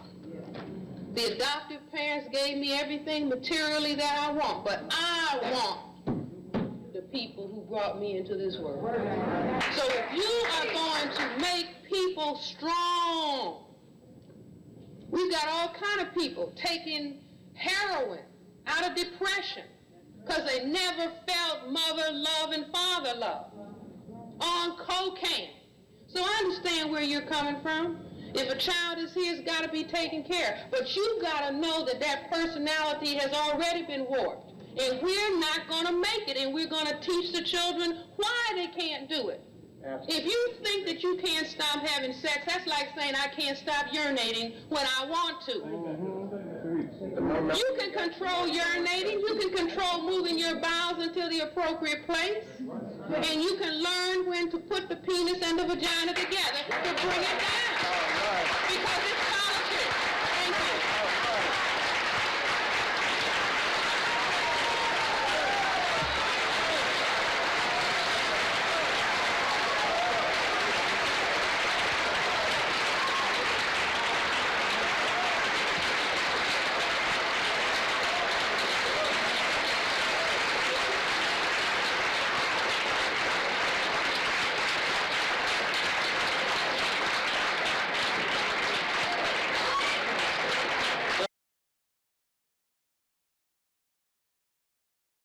The adoptive parents gave me everything materially that I want, but I want the people who brought me into this world. So if you are going to make people strong, we've got all kind of people taking heroin out of depression because they never felt mother love and father love, on cocaine. So I understand where you're coming from. If a child is here, it's got to be taken care of. But you've got to know that that personality has already been warped. And we're not going to make it, and we're going to teach the children why they can't do it. Absolutely. If you think that you can't stop having sex, that's like saying I can't stop urinating when I want to. You can control urinating. You can control moving your bowels into the appropriate place. And you can learn when to put the penis and the vagina together to bring it down. Because it's